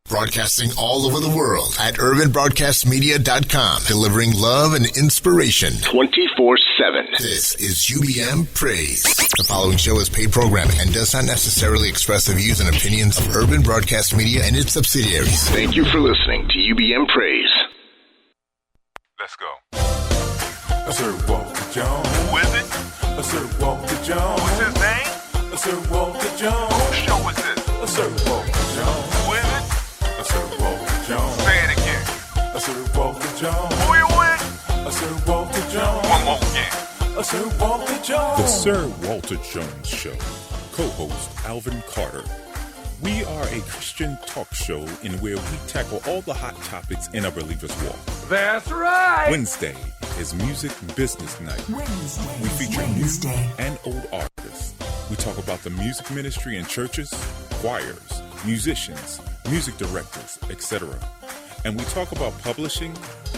Broadcasting all over the world at urbanbroadcastmedia.com, delivering love and inspiration 24/7. This is UBM Praise. The following show is paid programming and does not necessarily express the views and opinions of Urban Broadcast Media and its subsidiaries. Thank you for listening to UBM Praise. Let's go. Sir Walter Jones. Who is it? Sir Walter Jones. What's his name? Sir Walter Jones. Whose show is this? Sir Walter Jones. Who is it? Sir Walter Jones. Say it again. Sir Walter Jones. Who you with? Sir Walter Jones. One more again. Sir Walter Jones. The Sir Walter Jones Show. Co-host Alvin Carter. We are a Christian talk show in where we tackle all the hot topics in a believer's walk. That's right. Wednesday is Music Business Night. We feature new and old artists. We talk about the music ministry in churches, choirs, musicians, music directors, etc. And we talk about publishing,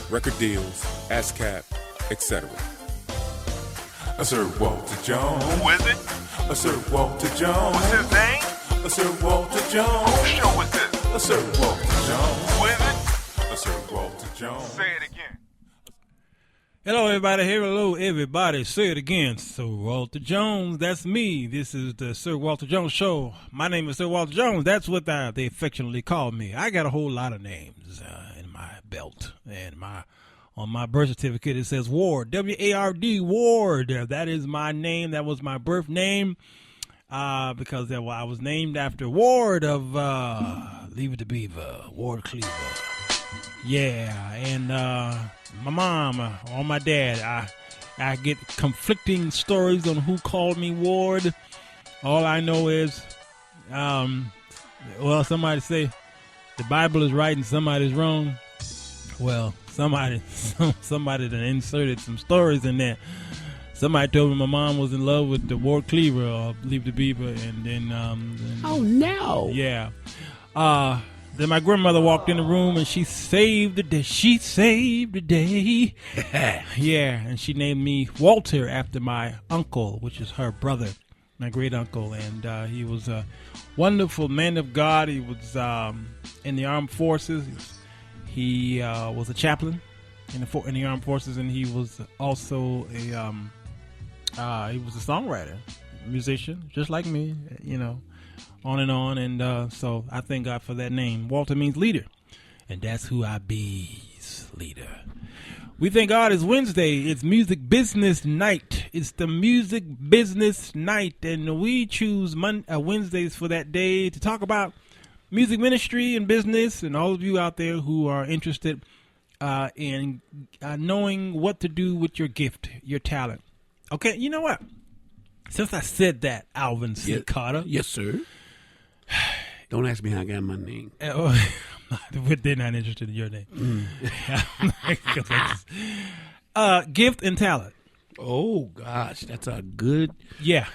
record deals, ASCAP, etc. Sir Walter Jones. Who is it? Sir Walter Jones. What's his name? Sir Walter Jones. Whose show is this? Sir Walter Jones. Who is it? Sir Walter Jones. Say it again. Hello, everybody. Hello, everybody. Say it again. Sir Walter Jones. That's me. This is the Sir Walter Jones Show. My name is Sir Walter Jones. That's what they affectionately call me. I got a whole lot of names in my belt. And on my birth certificate, it says Ward. W-A-R-D, Ward. That is my name. That was my birth name. Because I was named after Ward of Leave It to Beaver, Ward Cleaver. Yeah, and my mom or my dad, I get conflicting stories on who called me Ward. All I know is, somebody say the Bible is right and somebody's wrong. Well, somebody done inserted some stories in there. Somebody told me my mom was in love with the Ward Cleaver or Leave the Beaver, and then oh no! Yeah. Then my grandmother walked in the room and she saved the day. She saved the day. Yeah, and she named me Walter after my uncle, which is her brother, my great uncle, and he was a wonderful man of God. He was in the armed forces. He was a chaplain in the armed forces, and he was also he was a songwriter, musician, just like me, on and on. And so I thank God for that name. Walter means leader, and that's who I be's, leader. We thank God it's Wednesday. It's Music Business Night. It's the Music Business Night, and we choose Wednesdays for that day to talk about music ministry and business, and all of you out there who are interested in knowing what to do with your gift, your talent. Okay, you know what? Since I said that, Alvin C. Carter. Yes, sir. Don't ask me how I got my name. They're not interested in your name. Gift and talent. Oh, gosh, that's a good... Yeah.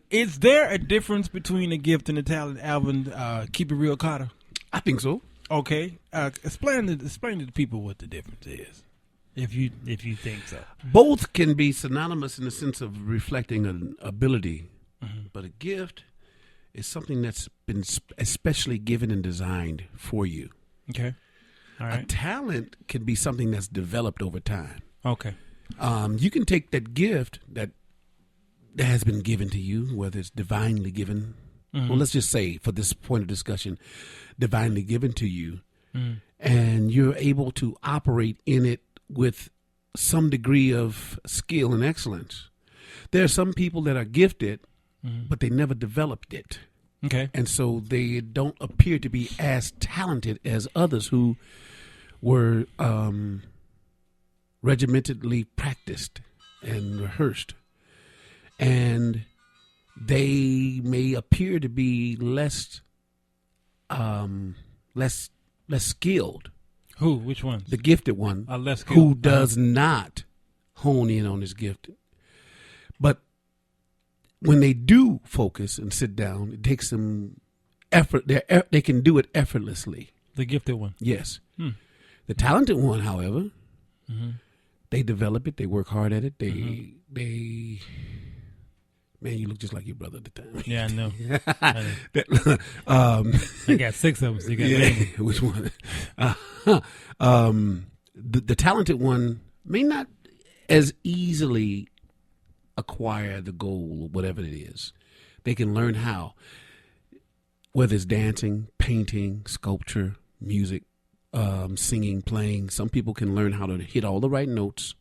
Is there a difference between a gift and a talent, Alvin? Keep it real, Carter. I think so. Okay. Explain to the people what the difference is, if you think so. Both can be synonymous in the sense of reflecting an ability, but a gift is something that's been especially given and designed for you. Okay. All right. A talent can be something that's developed over time. Okay. You can take that gift that has been given to you, whether it's divinely given. Well, let's just say, for this point of discussion, divinely given to you, and you're able to operate in it with some degree of skill and excellence. There are some people that are gifted, but they never developed it. Okay. And so they don't appear to be as talented as others who were regimentedly practiced and rehearsed. And they may appear to be less skilled. Who? Which one? The gifted one. Less skilled. Who does not hone in on his gift. But when they do focus and sit down, it takes them effort. They can do it effortlessly. The gifted one. Yes. The talented one, however, they develop it. They work hard at it. They Man, you look just like your brother at the time. Yeah, I know. I got 6 of them. So you got maybe. Which one? The talented one may not as easily acquire the goal or whatever it is. They can learn how, whether it's dancing, painting, sculpture, music, singing, playing. Some people can learn how to hit all the right notes,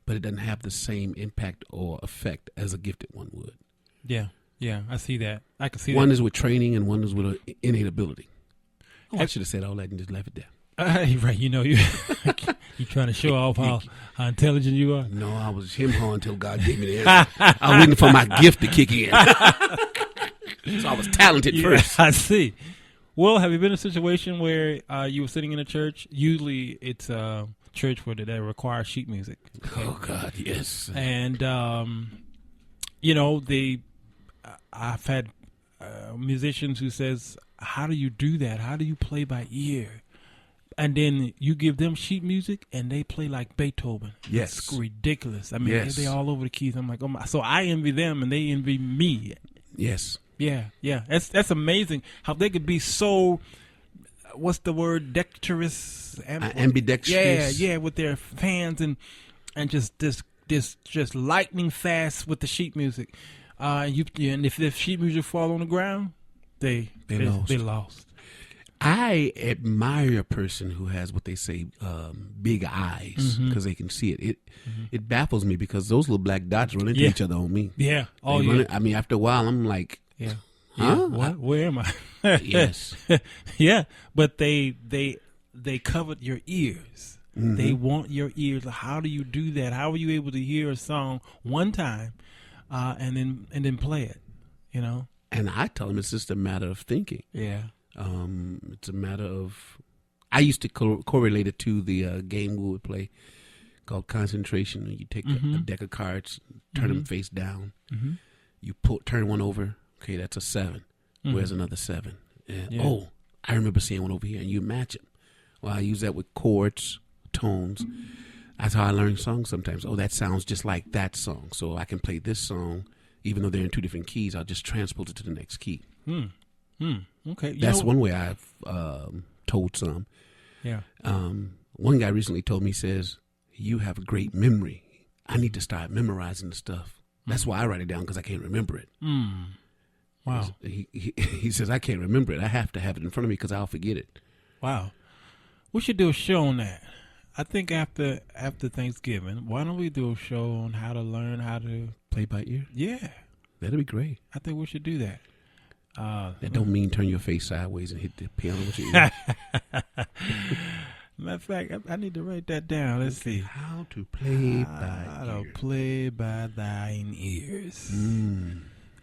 but it doesn't have the same impact or effect as a gifted one would. Yeah, I see that. I can see one that. Is with training and one is with innate ability. Oh, I should have said all that and just left it there. Right, you trying to show off how intelligent you are. No, I was him-haw until God gave me the answer. I was waiting for my gift to kick in. So I was talented first. I see. Well, have you been in a situation where you were sitting in a church? Usually it's a church where they require sheet music. Okay? Oh, God, yes. And, I've had musicians who says, how do you do that? How do you play by ear? And then you give them sheet music and they play like Beethoven. Yes. It's ridiculous. I mean, they're all over the keys. I'm like, oh my. So I envy them and they envy me. Yes. Yeah. That's amazing how they could be so, what's the word, dexterous? Ambidextrous. Yeah, with their fans and just lightning fast with the sheet music. And if the sheet music fall on the ground, they lost. I admire a person who has what they say big eyes because they can see it. It baffles me because those little black dots run into each other on me. Yeah. I mean, after a while, I'm like, huh? What? Where am I? Yes. Yeah, but they covered your ears. Mm-hmm. They want your ears. How do you do that? How are you able to hear a song one time and then play it? You know. And I tell them it's just a matter of thinking. Yeah. It's a matter of. I used to correlate it to the game we would play called concentration. You take a deck of cards, turn them face down. Mm-hmm. You turn one over. Okay, that's a 7. Where's another 7? And, oh, I remember seeing one over here, and you match them. Well, I use that with chords, tones. That's how I learn songs sometimes. Oh, that sounds just like that song, so I can play this song, even though they're in 2 different keys. I'll just transpose it to the next key. Okay, that's one way I've told some. Yeah. One guy recently told me, says, "You have a great memory. I need to start memorizing the stuff. That's why I write it down because I can't remember it." Wow. He says, "I can't remember it. I have to have it in front of me because I'll forget it." Wow. We should do a show on that. I think after Thanksgiving, why don't we do a show on how to learn how to play by ear? Yeah. That'd be great. I think we should do that. That don't mean turn your face sideways and hit the piano with your ear. Matter of fact, I need to write that down. Let's see. How to play by ear. How to play by thine ears.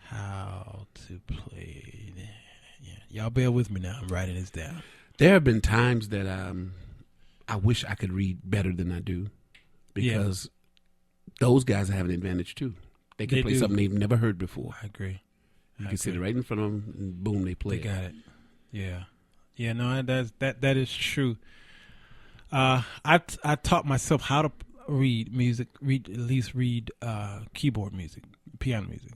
How to play. Yeah. Y'all bear with me now. I'm writing this down. There have been times that I wish I could read better than I do because those guys have an advantage too. They can play something they've never heard before. I agree. You can sit right in front of them and boom, they play. They got it. Yeah. Yeah, no, that is true. I taught myself how to read music, at least read keyboard music, piano music.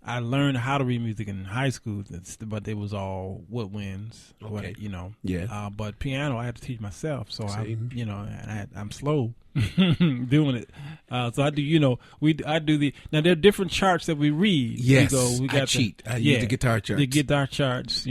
I learned how to read music in high school, but it was all woodwinds, okay. Yeah. But piano, I had to teach myself, so I'm slow doing it. So I do, I do now there are different charts that we read. Yes, we got I cheat. I use the guitar charts. The guitar charts,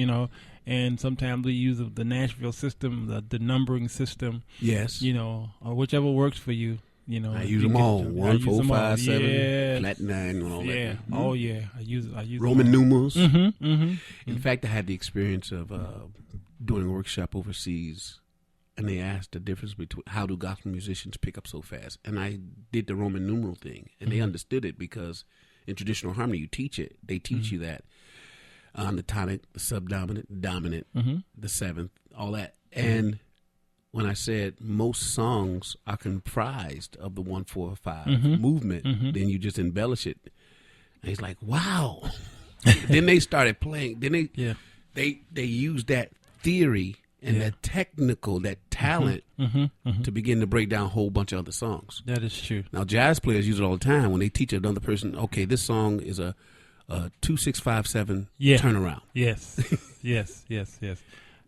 and sometimes we use the Nashville system, the numbering system. Yes. Or whichever works for you. I use them all. 1, 4, 5, 7, flat 9, and all that. Yeah. Oh yeah. I use Roman numerals. In fact, I had the experience of doing a workshop overseas, and they asked the difference between how do gospel musicians pick up so fast, and I did the Roman numeral thing, and they understood it because in traditional harmony, you teach it. They teach you that the tonic, the subdominant, dominant, the seventh, all that, and when I said most songs are comprised of the 1, 4, 5 movement, then you just embellish it. And he's like, "Wow!" Then they started playing. Then they used that theory and that talent to begin to break down a whole bunch of other songs. That is true. Now jazz players use it all the time when they teach another person. Okay, this song is a 2657 Yeah. turnaround. Yes, yes.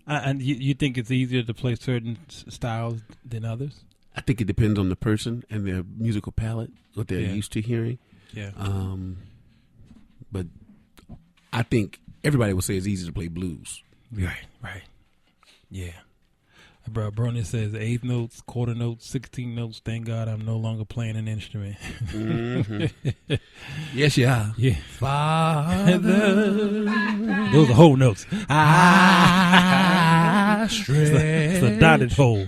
And you think it's easier to play certain styles than others? I think it depends on the person and their musical palette, what they're used to hearing. Yeah. But I think everybody will say it's easy to play blues. Right. Yeah. Bro, Brony says 8 notes, quarter notes, 16 notes. Thank God I'm no longer playing an instrument. Mm-hmm. Yes, you are. Yeah. Father. Those are whole notes. I stretch. It's a dotted hole.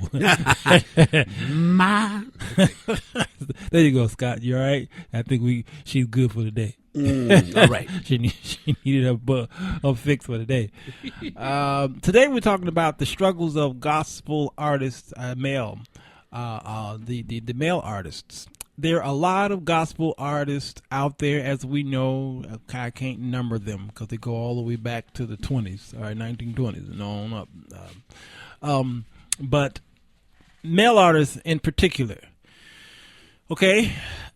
There you go, Scott. You all right? I think she's good for the day. All right. she needed her fix for the day. Today we're talking about the struggles of gospel artists, the male artists. There are a lot of gospel artists out there, as we know. I can't number them because they go all the way back to the 20s, or 1920s and on up. But male artists in particular. Okay,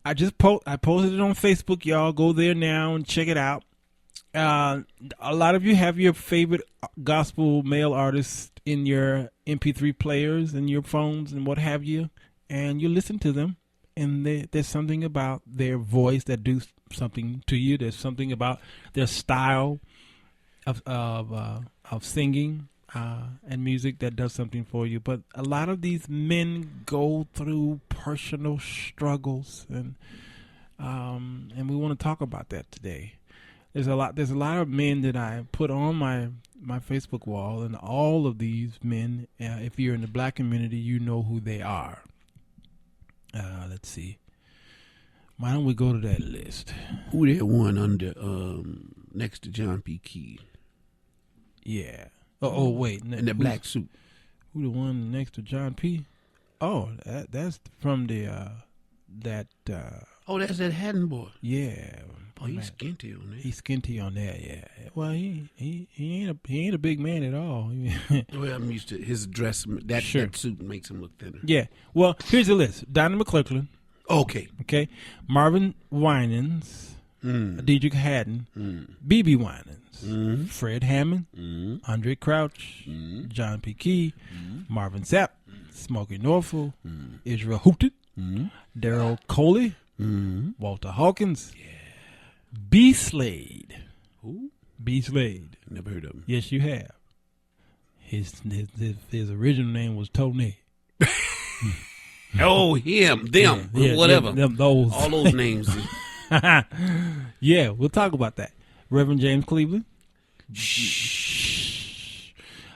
I posted it on Facebook. Y'all go there now and check it out. A lot of you have your favorite gospel male artists in your MP3 players and your phones and what have you, and you listen to them, and there's something about their voice that do something to you. There's something about their style of singing and music that does something for you. But a lot of these men go through personal struggles, and we want to talk about that today. There's a lot of men that I put on my Facebook wall, and all of these men, if you're in the black community, you know who they are. Let's see. Why don't we go to that list? Who that one under next to John P. Key? Yeah. Oh wait. In the black suit. Who the one next to John P? Oh, that's from the that. That's that Haddon boy. Yeah. Oh, he's skinty on that. He's skinty on that. Yeah. Well, he ain't a big man at all. Well, I'm used to his dress. That suit makes him look thinner. Yeah. Well, here's the list: Donnie McClurkin. Okay. Marvin Winans, Deidre Haddon, B.B. Winans, Fred Hammond, Andre Crouch, John P. Key, Marvin Sapp, Smokey Norfolk, Israel Houghton, Daryl Coley, Walter Hawkins, B. Slade. Who? B. Slade. Never heard of him. Yes, you have. His original name was Tony. Oh, him, them, whatever. Yeah, those. All those names. Yeah, we'll talk about that. Reverend James Cleveland. Shh.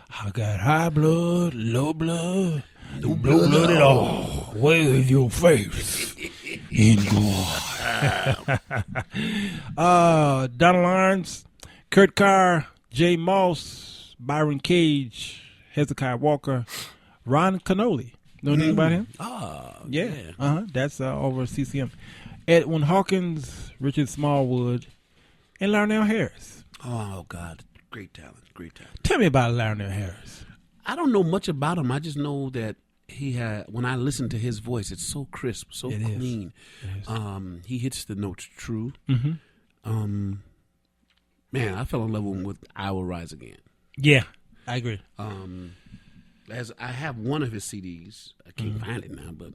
I got high blood, low blood, no blood at all. Where is your faith in God? Donald Lawrence, Kurt Carr, Jay Moss, Byron Cage, Hezekiah Walker, Ron Canoli. Know anything about him? Yeah. That's over CCM. Edwin Hawkins, Richard Smallwood, and Larnell Harris. Oh, God. Great talent. Tell me about Larnell Harris. I don't know much about him. I just know that when I listen to his voice, it's so crisp, so clean. He hits the notes true. Man, I fell in love with him with I Will Rise Again. Yeah, I agree. As I have one of his CDs. I can't find it now, but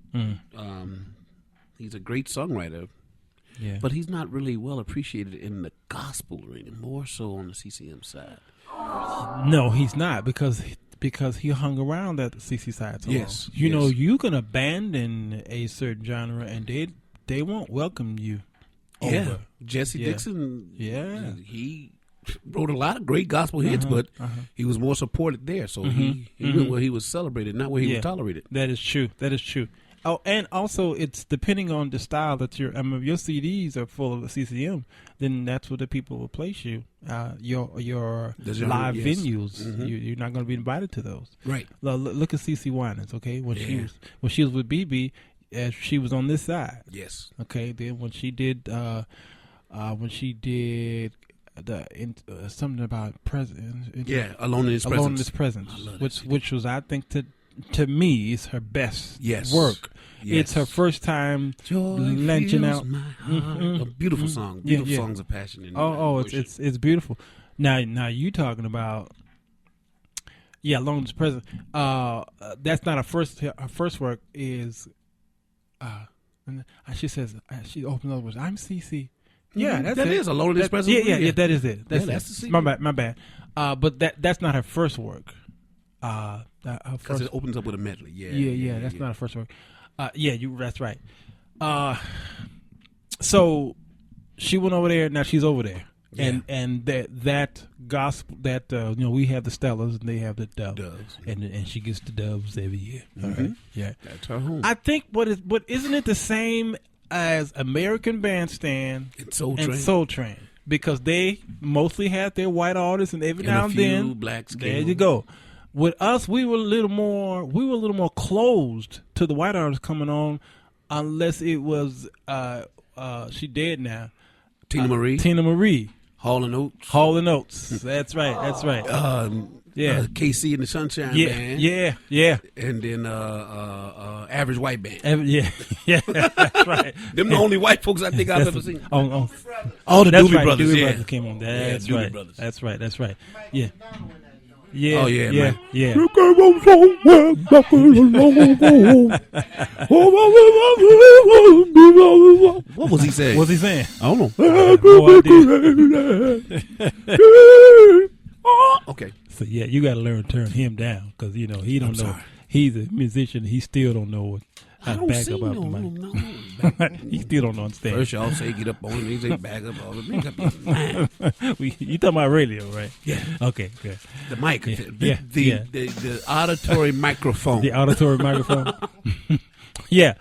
he's a great songwriter. Yeah. But he's not really well appreciated in the gospel arena, more so on the CCM side. No, he's not, because he hung around at the CC side so long. You know, you can abandon a certain genre and they won't welcome you over. Jesse Dixon, he wrote a lot of great gospel hits, but he was more supported there. So he went where he was celebrated, not where he was tolerated. That is true. Oh, and also it's depending on the style that your CDs are full of CCM, then that's where the people will place you. Your live venues, you're not going to be invited to those. Right. Look at CeCe Winans. Okay, when she was with BB, she was on this side. Yes. Okay. Then when she did something about presence. Alone in His Presence. Which was, I think, to me, is her best work. It's her first time launching out. A beautiful song. Beautiful songs of passion. And it's beautiful. Now you talking about Alone is Present. That's not her first. Her first work is. She says she opens up with "I'm CC." Yeah, that's that it. is Alone is Present. Yeah, that is it. That's the it. My bad. But that's not her first work. Because it opens up with a medley. Yeah. That's not her first work. That's right. So she went over there. Now she's over there. Yeah. And that gospel that we have the Stellas and they have the doves. And she gets the doves every year. All right. Yeah, that's her home. I think but isn't it the same as American Bandstand and Soul Train because they mostly had their white artists and every now and then blacks. There you go. With us, we were a little more closed to the white artists coming on, unless it was she dead now. Tina Marie. Hall and Oates. That's right. KC and the Sunshine Band. Yeah. And then Average White Band. That's right. Them the only white folks I think I've ever seen. The Doobie Brothers. Doobie Brothers came on. That's right. Brothers. That's right. Yeah. Yeah. Oh yeah, man. Yeah. What was he saying? What's he saying? I don't know. No idea. Okay. So yeah, you got to learn to turn him down because he don't know. Sorry. He's a musician. He still don't know what. He still don't understand. First y'all say get up on it, they say back up on it. Make up your mind. You talking about radio, right? Yeah. Okay, good. The mic. The auditory microphone. The auditory microphone. Yeah.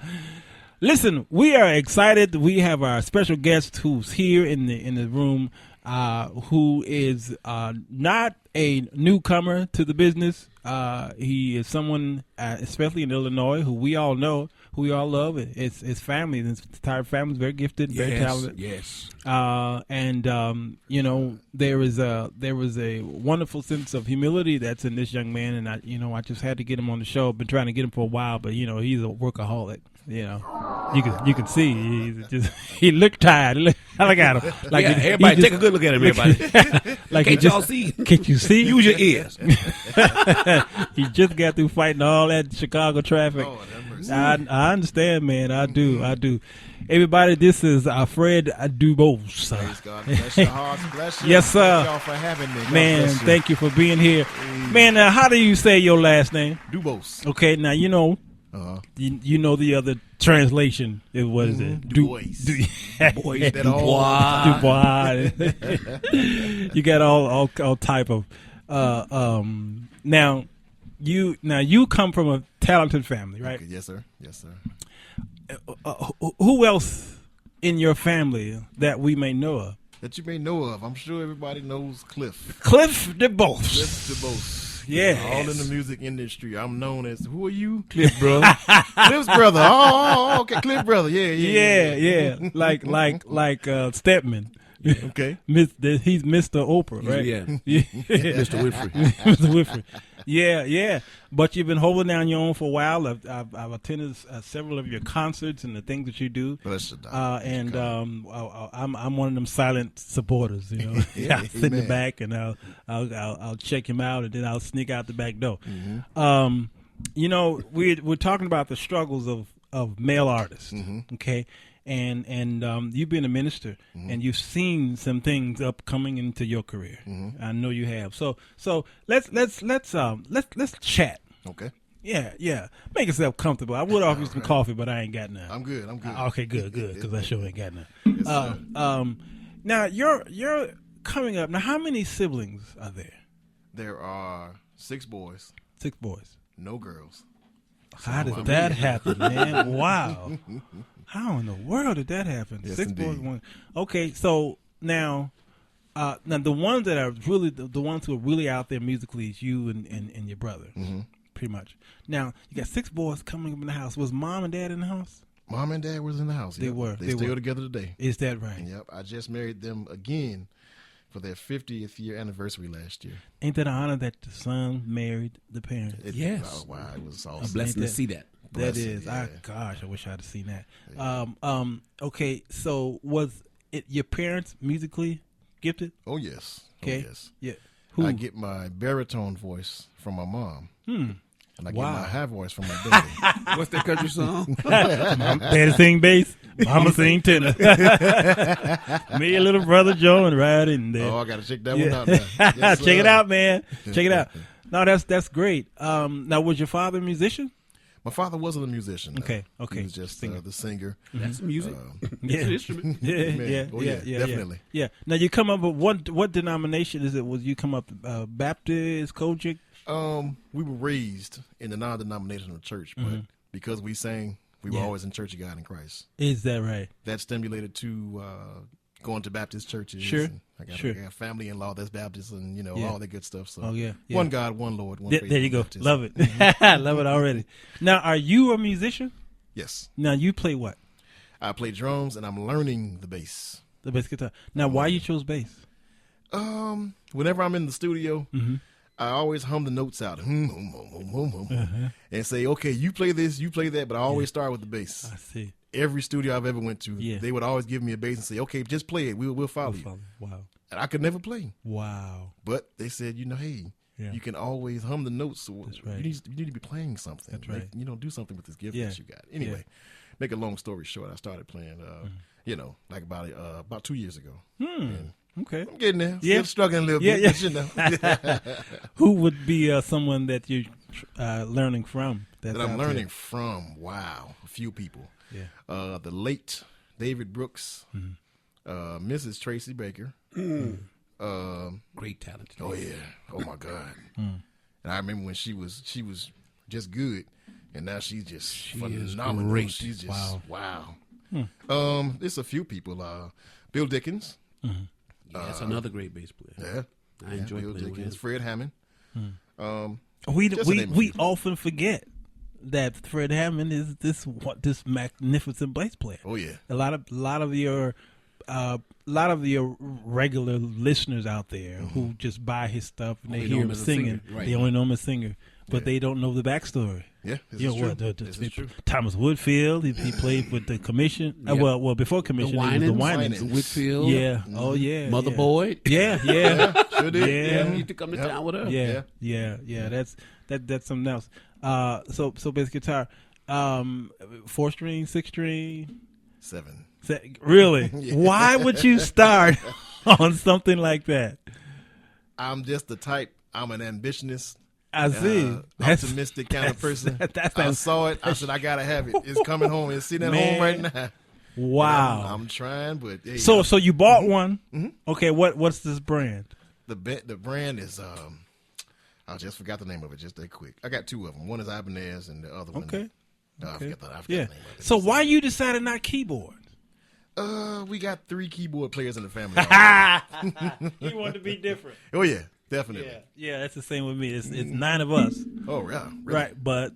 Listen, we are excited. We have our special guest who's here in the room, who is not a newcomer to the business. He is someone, especially in Illinois, who we all know, who we all love. It's family. His entire family is very gifted, very talented. Yes. There was a wonderful sense of humility that's in this young man, and I just had to get him on the show. I've been trying to get him for a while, but he's a workaholic. You can see he looked tired. I look at him. Everybody take a good look at him. Everybody. Can't y'all see? Can't you see? Use your ears. He just got through fighting all that Chicago traffic. Oh, I understand, man. I do. Everybody, this is Fred Dubose. Praise God. Bless your hearts. Bless you. Yes, sir. Thank y'all for having me. God man, bless you. Thank you for being here. Man, how do you say your last name? Dubose. Okay, now you know the other translation. What is it? Dubois. Dubois. You got all type of. Now you come from a talented family, right? Okay, yes, sir. Who else in your family that we may know of? That you may know of. I'm sure everybody knows Cliff. Cliff Dubose. Cliff Dubose. Yeah. All in the music industry. I'm known as, who are you? Cliff, brother. Cliff's brother. Oh, okay. Cliff brother. Yeah. Like Stepman. Okay. He's Mr. Oprah, right? Yeah. Mr. Winfrey. Yeah. But you've been holding down your own for a while. I've attended several of your concerts and the things that you do. Bless you, I'm one of them silent supporters. Yeah, I sit in the back and I'll check him out and then I'll sneak out the back door. Mm-hmm. We're talking about the struggles of male artists. Mm-hmm. Okay. And you've been a minister, and you've seen some things upcoming into your career. Mm-hmm. I know you have. So let's chat. Okay. Yeah. Make yourself comfortable. I would offer you some coffee, but I ain't got none. I'm good. Okay, good. Because I sure ain't got none. Yes, now you're coming up. Now, how many siblings are there? There are 6 boys. 6 boys. No girls. How did that happen, man? Wow. How in the world did that happen? Yes, 6 boys, indeed. 1. Okay, so now the ones that are really the ones who are really out there musically is you and your brother, pretty much. Now you got 6 boys coming up in the house. Was mom and dad in the house? Mom and dad was in the house. They were. They still together today. Is that right? Yep. I just married them again for their 50th year anniversary last year. Ain't that an honor that the son married the parents? Yes. Oh, wow. It was A awesome. blessing to see that. blessing. Gosh, I wish I'd have seen that. Yeah. Okay, so was it your parents musically gifted? Oh yes. Okay. Oh, yes. Yeah. I get my baritone voice from my mom. And I get my high voice from my daddy. What's that country song? Daddy sing bass, mama sing tenor. Me and little brother Joe and right in there. Oh, I got to check that one out now. Yes, check it out, man. Check it out. No, that's great. Now, was your father a musician? My father wasn't a musician. No. Okay. He was just the singer. That's music. Yeah. It's an instrument. Yeah. Definitely. Yeah. Now you come up with what denomination is it? Was you come up Baptist, Kojic? We were raised in the non-denominational church, but because we sang, we were always in Church of God in Christ. Is that right? That stimulated to going to Baptist churches. Sure. I got a family-in-law that's Baptist, and all that good stuff. So, yeah. One God, one Lord, one faith. There you go. Baptist. Love it. Love it already. Now, are you a musician? Yes. Now, you play what? I play drums, and I'm learning the bass. The bass guitar. Now, why you chose bass? Whenever I'm in the studio, I always hum the notes out, and say, "Okay, you play this, you play that," but I always start with the bass. I see. Every studio I've ever went to, they would always give me a bass and say, "Okay, just play it. We'll follow you." Wow. And I could never play. Wow. But they said, hey, you can always hum the notes. So That's right. you need to be playing something. That's right. Do something with this gift that you got. Anyway, make a long story short, I started playing, like about 2 years ago. And okay. I'm getting there. Still struggling a little bit. But, Who would be someone that you're learning from? That I'm learning from? Wow. A few people. Yeah. The late David Brooks, Mrs. Tracy Baker. Great talent. Oh yeah. Oh my God. And I remember when she was just good, and now she's just phenomenal. Great. She's just wow. There's a few people. Bill Dickens. That's another great bass player. Yeah. I enjoy Bill playing Dickens. with Fred Hammond. We often forget that Fred Hammond is this magnificent bass player. Oh yeah. A lot of your regular listeners out there who just buy his stuff and they hear him singing. They only know him as a singer, but they don't know the backstory. Yeah, this is true. Thomas Woodfield, he played with the Commission. Well, before Commission, the Winans. Whitfield. Yeah. Oh yeah. Mother Boyd. Yeah. Sure did. Yeah. You used to come to town with her. Yeah. That's something else. So bass guitar, 4-string, 6-string, 7. Really? Why would you start on something like that? I'm just the type. I'm an ambitionist. I see. Optimistic kind of person. I saw it. I said, I gotta have it. It's coming home. It's sitting at home right now. Wow. I'm trying, but hey, so you bought one. Okay. What's this brand? The brand is I just forgot the name of it. Just that quick. I got 2 of them. One is Ibanez, and the other one. Okay. I forgot the name of it. So why you decided not keyboard? We got 3 keyboard players in the family. He wanted to be different. Oh yeah, definitely. Yeah, that's the same with me. It's 9 of us. Oh yeah, really? Right. But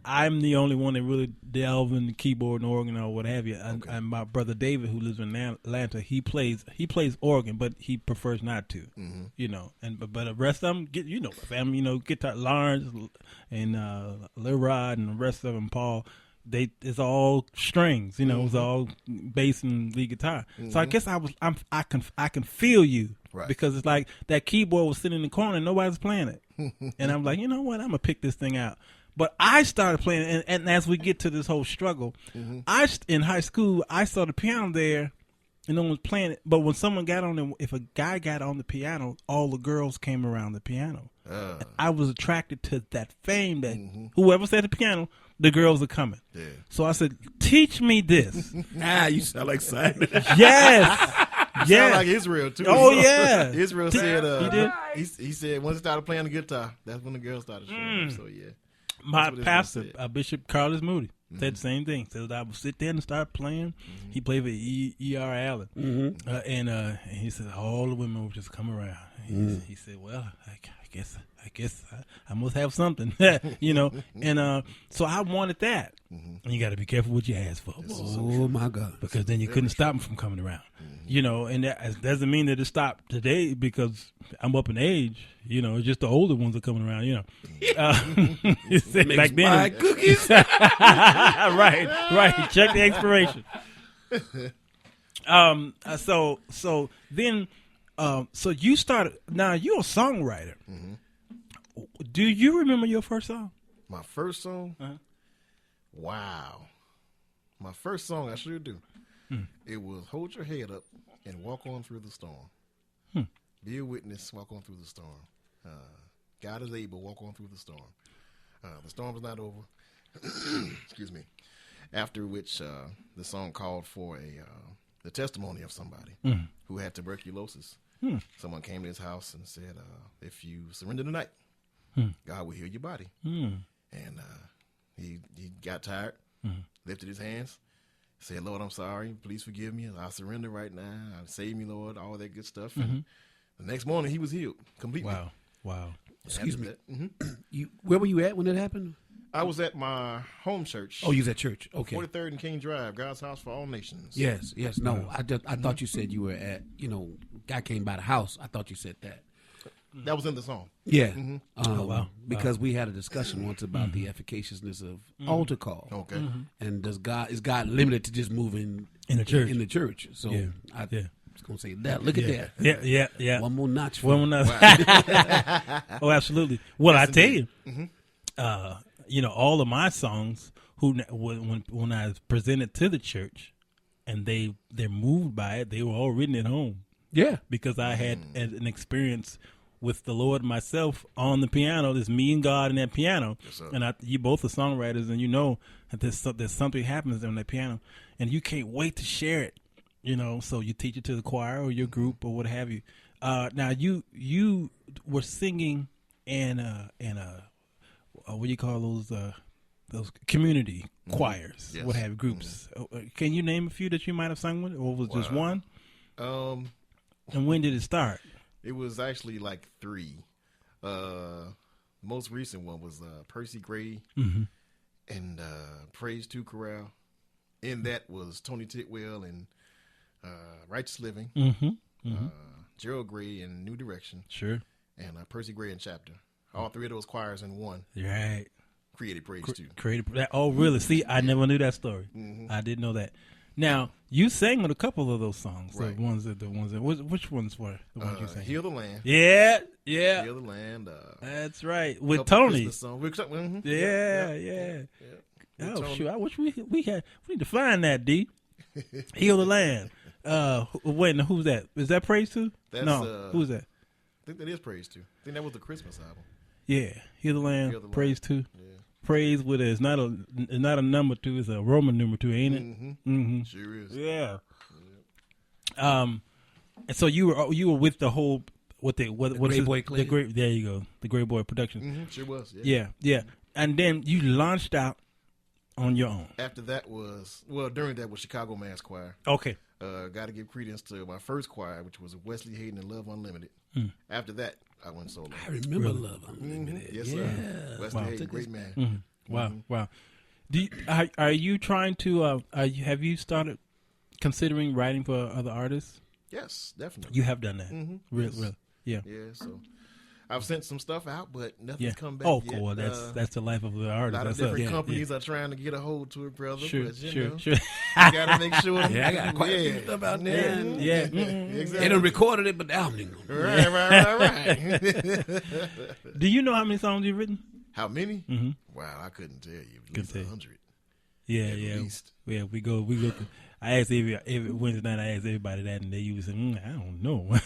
I'm the only one that really delve in the keyboard and organ or what have you. And my brother David, who lives in Atlanta, he plays organ, but he prefers not to. But the rest of them family, guitar, Lawrence and Lil Rod and the rest of them, Paul. It's all strings, it's all bass and lead guitar. So I guess I can feel you, right? Because it's like that keyboard was sitting in the corner and nobody's playing it, and I'm like, you know what, I'm gonna pick this thing out. But I started playing, and as we get to this whole struggle, in high school I saw the piano there, and no one was playing it. But when someone got on it, if a guy got on the piano, all the girls came around the piano. I was attracted to that fame that whoever said the piano, the girls are coming. Yeah. So I said, teach me this. You sound like Simon. Yes. You sound like Israel, too. Oh, yeah. Israel said, he did? He said once he started playing the guitar, that's when the girls started showing up. So, yeah. My pastor, Bishop Carlos Moody, said the same thing. Said I would sit there and start playing. He played with E.R. Allen. And he said all the women would just come around. He said, well, I guess I must have something, you know. And so I wanted that. And you got to be careful what you ask for. Oh, my God. Because then you couldn't stop them from coming around. You know, and that doesn't mean that it stopped today because I'm up in age. You know, it's just the older ones are coming around, you know. Back then. Cookies. Right. Check the expiration. So you started. Now you're a songwriter. Do you remember your first song? My first song? Wow. My first song, I sure do. It was Hold Your Head Up and Walk On Through the Storm. Be a witness, walk on through the storm. God is able, walk on through the storm. The storm is not over. Excuse me. After which the song called for the testimony of somebody who had tuberculosis. Someone came to his house and said, if you surrender tonight, God will heal your body. And he got tired, lifted his hands, said, Lord, I'm sorry. Please forgive me. I surrender right now. Save me, Lord, all that good stuff. And the next morning, he was healed completely. Wow. Excuse me. Where were you at when it happened? I was at my home church. Oh, you was at church. Okay. 43rd and King Drive, God's House for All Nations. Yes. No, I thought you said you were at, guy came by the house. I thought you said that. That was in the song. Yeah. Because we had a discussion once about the efficaciousness of altar call. Okay. And is God limited to just moving in the church? In the church. So I was going to say that. Look at that. Yeah. One more notch. One more notch. Oh, absolutely. Well, I tell you, all of my songs, when I presented to the church, and they're moved by it, they were all written at home. Yeah, because I had an experience with the Lord myself on the piano. There's me and God in that piano, and you both are songwriters, and you know that there's something happens on that piano, and you can't wait to share it. So you teach it to the choir or your group or what have you. Now you were singing in what do you call those community choirs, what have you, groups. Can you name a few that you might have sung with, or was it just one? And when did it start? It was actually like 3. Most recent one was Percy Gray and Praise 2 Chorale. In that was Tony Titwell and Righteous Living, Gerald Gray and New Direction. Sure. And Percy Gray and Chapter. All 3 of those choirs in one. Right. Created Praise 2. Created that. Oh, really? See, I never knew that story. I didn't know that. Now, you sang with a couple of those songs. Right. Which ones were the ones you sang? Heal the Land. Yeah. Heal the Land. That's right. With Tony. Yeah. Oh, shoot. I wish we need to find that, D. Heal the Land. Wait, who's that? Is that Praise 2? Who's that? I think that is Praise 2. I think that was the Christmas album. Yeah. Heal the Land, Praise 2. Yeah. Praise with it's not a number 2, it's a Roman number 2, ain't it? Sure is. Yeah. And so you were with the whole Great Boy Clique. There you go, the Great Boy production. Sure was. Yeah. And then you launched out on your own. After that during that was Chicago Mass Choir. Okay. Got to give credence to my first choir, which was Wesley Hayden and Love Unlimited. After that, I went solo. I remember Love Unlimited. Yes, sir. Wesley Hayden, great man. Wow. Are you trying to? Have you started considering writing for other artists? Yes, definitely. You have done that. Really? Yeah. Yeah. So I've sent some stuff out, but nothing's come back. Oh, yet. Cool. That's the life of the artist. A lot of different companies are trying to get a hold to it, brother. Sure. You gotta make sure. I got quite a few stuff out there. Yeah. Exactly. They done recorded it, but the album ain't Right. Do you know how many songs you've written? How many? Wow, I couldn't tell you. At least 100. Yeah. Least. Yeah, we go. I asked every Wednesday night. I asked everybody that, and they used to say, "I don't know." I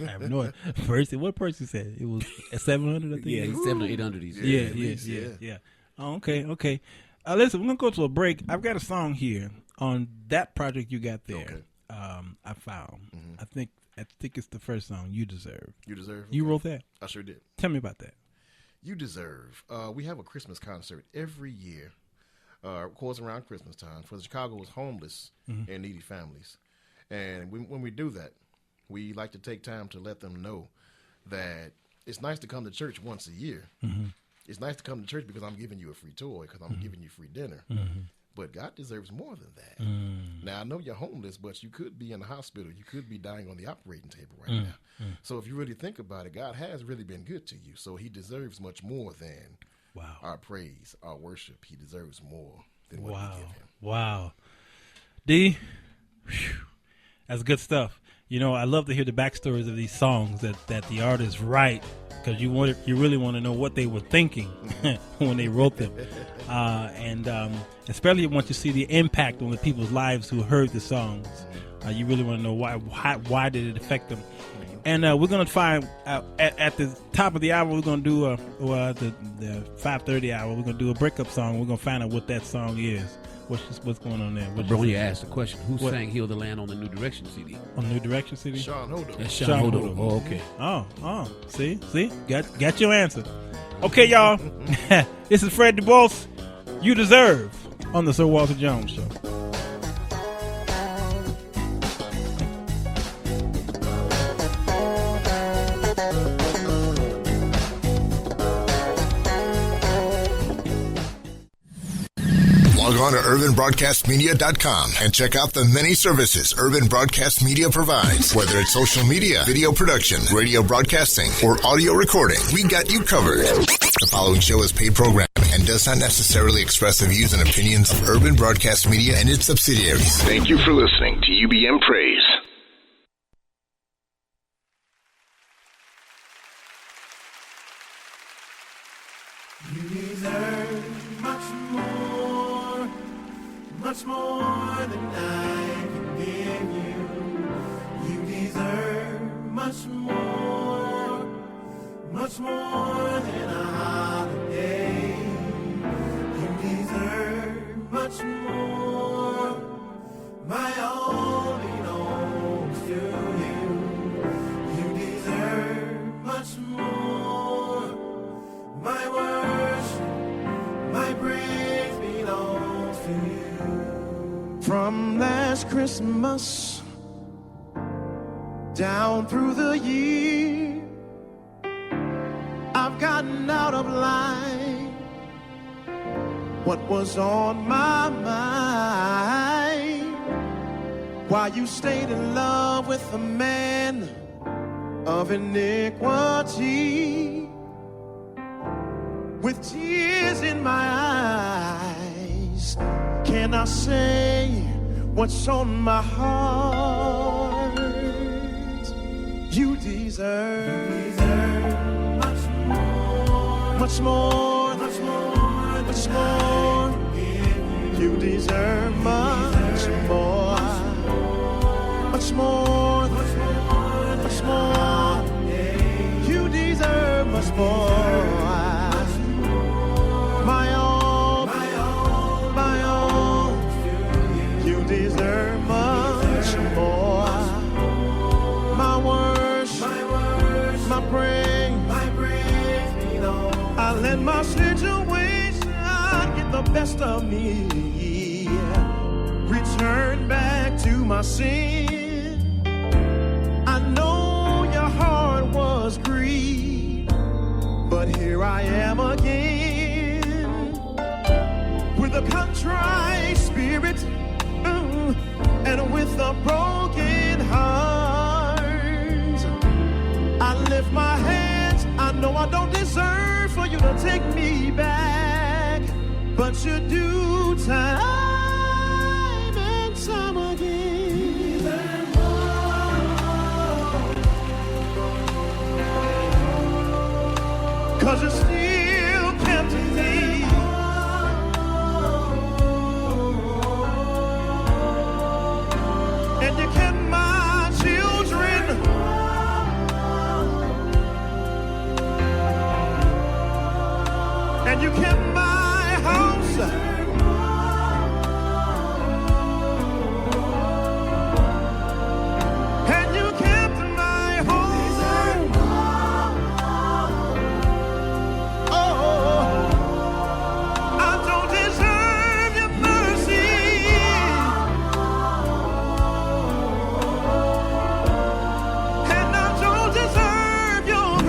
have no idea. What person said it was 700? I think. Yeah, 700 or 800. Yeah. Oh, okay. Listen, we're gonna go to a break. I've got a song here on that project you got there. Okay. I found. I think it's the first song, "You Deserve." You Deserve. You wrote that? I sure did. Tell me about that. You Deserve. We have a Christmas concert every year. Of course, around Christmas time for the Chicago's homeless and needy families. And when we do that, we like to take time to let them know that it's nice to come to church once a year. It's nice to come to church because I'm giving you a free toy, because I'm giving you free dinner. But God deserves more than that. Now, I know you're homeless, but you could be in the hospital. You could be dying on the operating table right now. So if you really think about it, God has really been good to you. So he deserves much more than our praise, our worship. He deserves more than what we give him. Wow. D, that's good stuff. You know, I love to hear the backstories of these songs that the artists write, because you really want to know what they were thinking when they wrote them, and especially once you see the impact on the people's lives who heard the songs, you really want to know why did it affect them. And we're gonna find at the top of the hour, we're gonna do the 5:30 hour. We're gonna do a breakup song. We're gonna find out what that song is. What's going on there? Bro, you asked the question. Who sang "Heal the Land" on the New Direction CD? On New Direction CD? Sean Hodo. That's Sean Hodo. Oh, okay. Oh, see, got your answer. Okay, y'all. This is Fred Dubose. You Deserve on the Sir Walter Jones Show. Log on to urbanbroadcastmedia.com and check out the many services Urban Broadcast Media provides. Whether it's social media, video production, radio broadcasting, or audio recording, we got you covered. The following show is paid programming and does not necessarily express the views and opinions of Urban Broadcast Media and its subsidiaries. Thank you for listening to UBM Praise. You deserve much more than I can give you. You deserve much more than a holiday. You deserve much more. My all belongs to you. You deserve much more. My worship, my praise belongs to you. From last Christmas down through the year, I've gotten out of line what was on my mind. While you stayed in love with a man of iniquity, with tears in my eyes, can I say what's on my heart? You deserve much more. You deserve much more. You deserve much more. My all. You deserve much more. My worship, my praise. I let my situation get the best of me. Return back to my sin. I know your heart was grieved, but here I am again with a contrite spirit and with a broken heart. I lift my hands. I know I don't deserve for you to take me back, but you do time and time again. Cause you still kept me. And you kept my children. And you kept my house. And you kept my home. Oh, I don't deserve your mercy. And I don't deserve your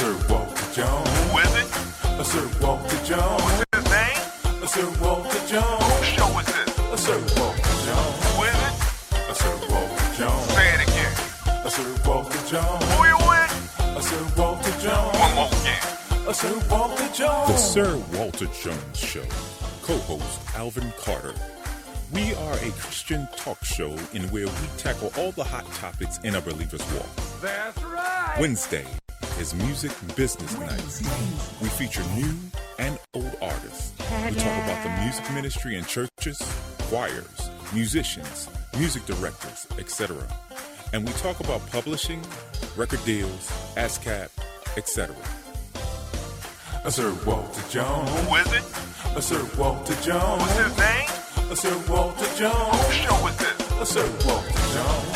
Sir Walter Jones. Who is it? Sir Walter Jones. What's his name? Sir Walter Jones. Whose show is this? Sir Walter Jones. Who is it? Sir Walter Jones. Say it again. Sir Walter Jones. Who you with? Sir Walter Jones. One more again. Sir Walter Jones. The Sir Walter Jones Show. Co-host Alvin Carter. We are a Christian talk show in where we tackle all the hot topics in a believer's walk. That's right. Wednesday is Music Business Night. We feature new and old artists. We talk about the music ministry in churches, choirs, musicians, music directors, etc. And we talk about publishing, record deals, ASCAP, etc. Sir Walter Jones. Who is it? Sir Walter Jones. What's his name? Sir Walter Jones. Whose show is this? Sir Walter Jones.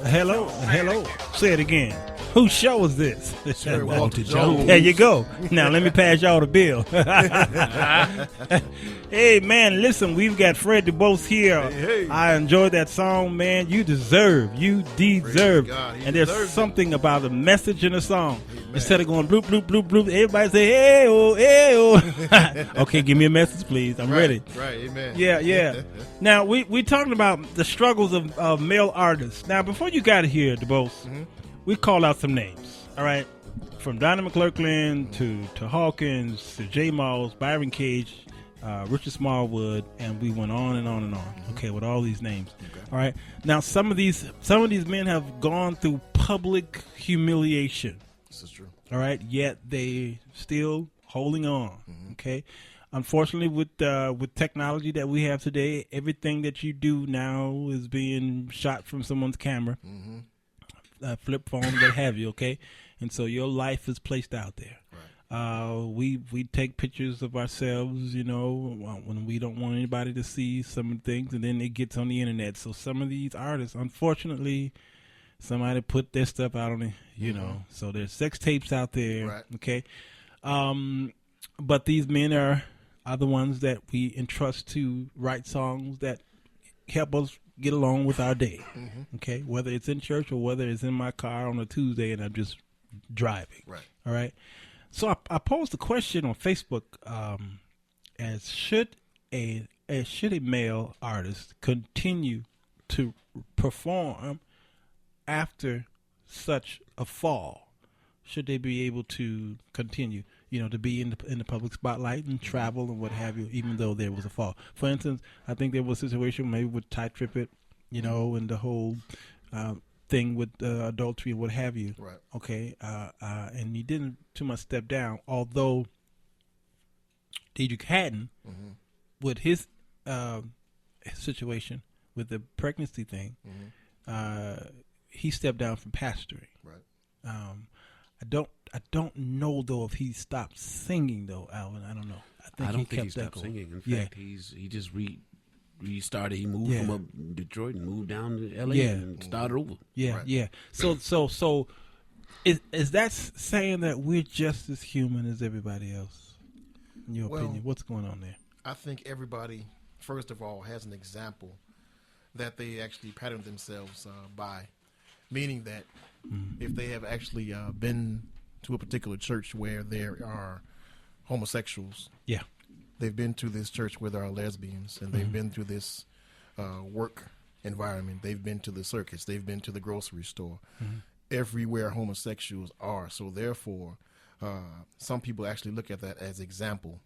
Hello. Say it again. Whose show is this? Sir Walter Jones. There you go. Now let me pass y'all the bill. Hey man, listen, we've got Fred Dubose here. Hey. I enjoyed that song, man. You deserve. God, and there's something about the message in the song. Amen. Instead of going bloop, bloop, bloop, bloop, everybody say, hey, oh. Okay, give me a message, please. I'm ready. Right, amen. Yeah. Now, we talking about the struggles of male artists. Now, before you got here, Dubose, we called out some names, all right? From Donnie McClurkin to Hawkins to J. Moss, Byron Cage, Richard Smallwood, and we went on and on and on. Okay, with all these names. Okay. All right. Now, some of these men have gone through public humiliation. This is true. All right. Yet they still holding on. Okay. Unfortunately, with technology that we have today, everything that you do now is being shot from someone's camera, flip phone, what have you. Okay, and so your life is placed out there. Right. We take pictures of ourselves, you know, when we don't want anybody to see some of the things, and then it gets on the internet. So some of these artists, unfortunately, somebody put their stuff out on it, you know. So there's sex tapes out there. Right. Okay. But these men are the ones that we entrust to write songs that help us get along with our day. Okay. Whether it's in church or whether it's in my car on a Tuesday and I'm just driving. Right. All right. So I posed the question on Facebook, as should a male artist continue to perform after such a fall? Should they be able to continue, you know, to be in the public spotlight and travel and what have you, even though there was a fall? For instance, I think there was a situation maybe with Ty Trippett, you know, and the whole thing with adultery and what have you. Right. Okay. And he didn't too much step down, although Deidre Haddon, with his situation with the pregnancy thing, he stepped down from pastoring. Right. I don't know though if he stopped singing though, Alvin. I don't know. I don't think he stopped singing. In fact, he just restarted. He moved from up Detroit and moved down to L.A. and started over. Yeah. So is that saying that we're just as human as everybody else? In your opinion, what's going on there? I think everybody, first of all, has an example that they actually pattern themselves by, meaning that if they have actually been to a particular church where there are homosexuals, they've been to this church where there are lesbians, and they've been to this work environment, they've been to the circus, they've been to the grocery store, everywhere homosexuals are. So therefore, some people actually look at that as example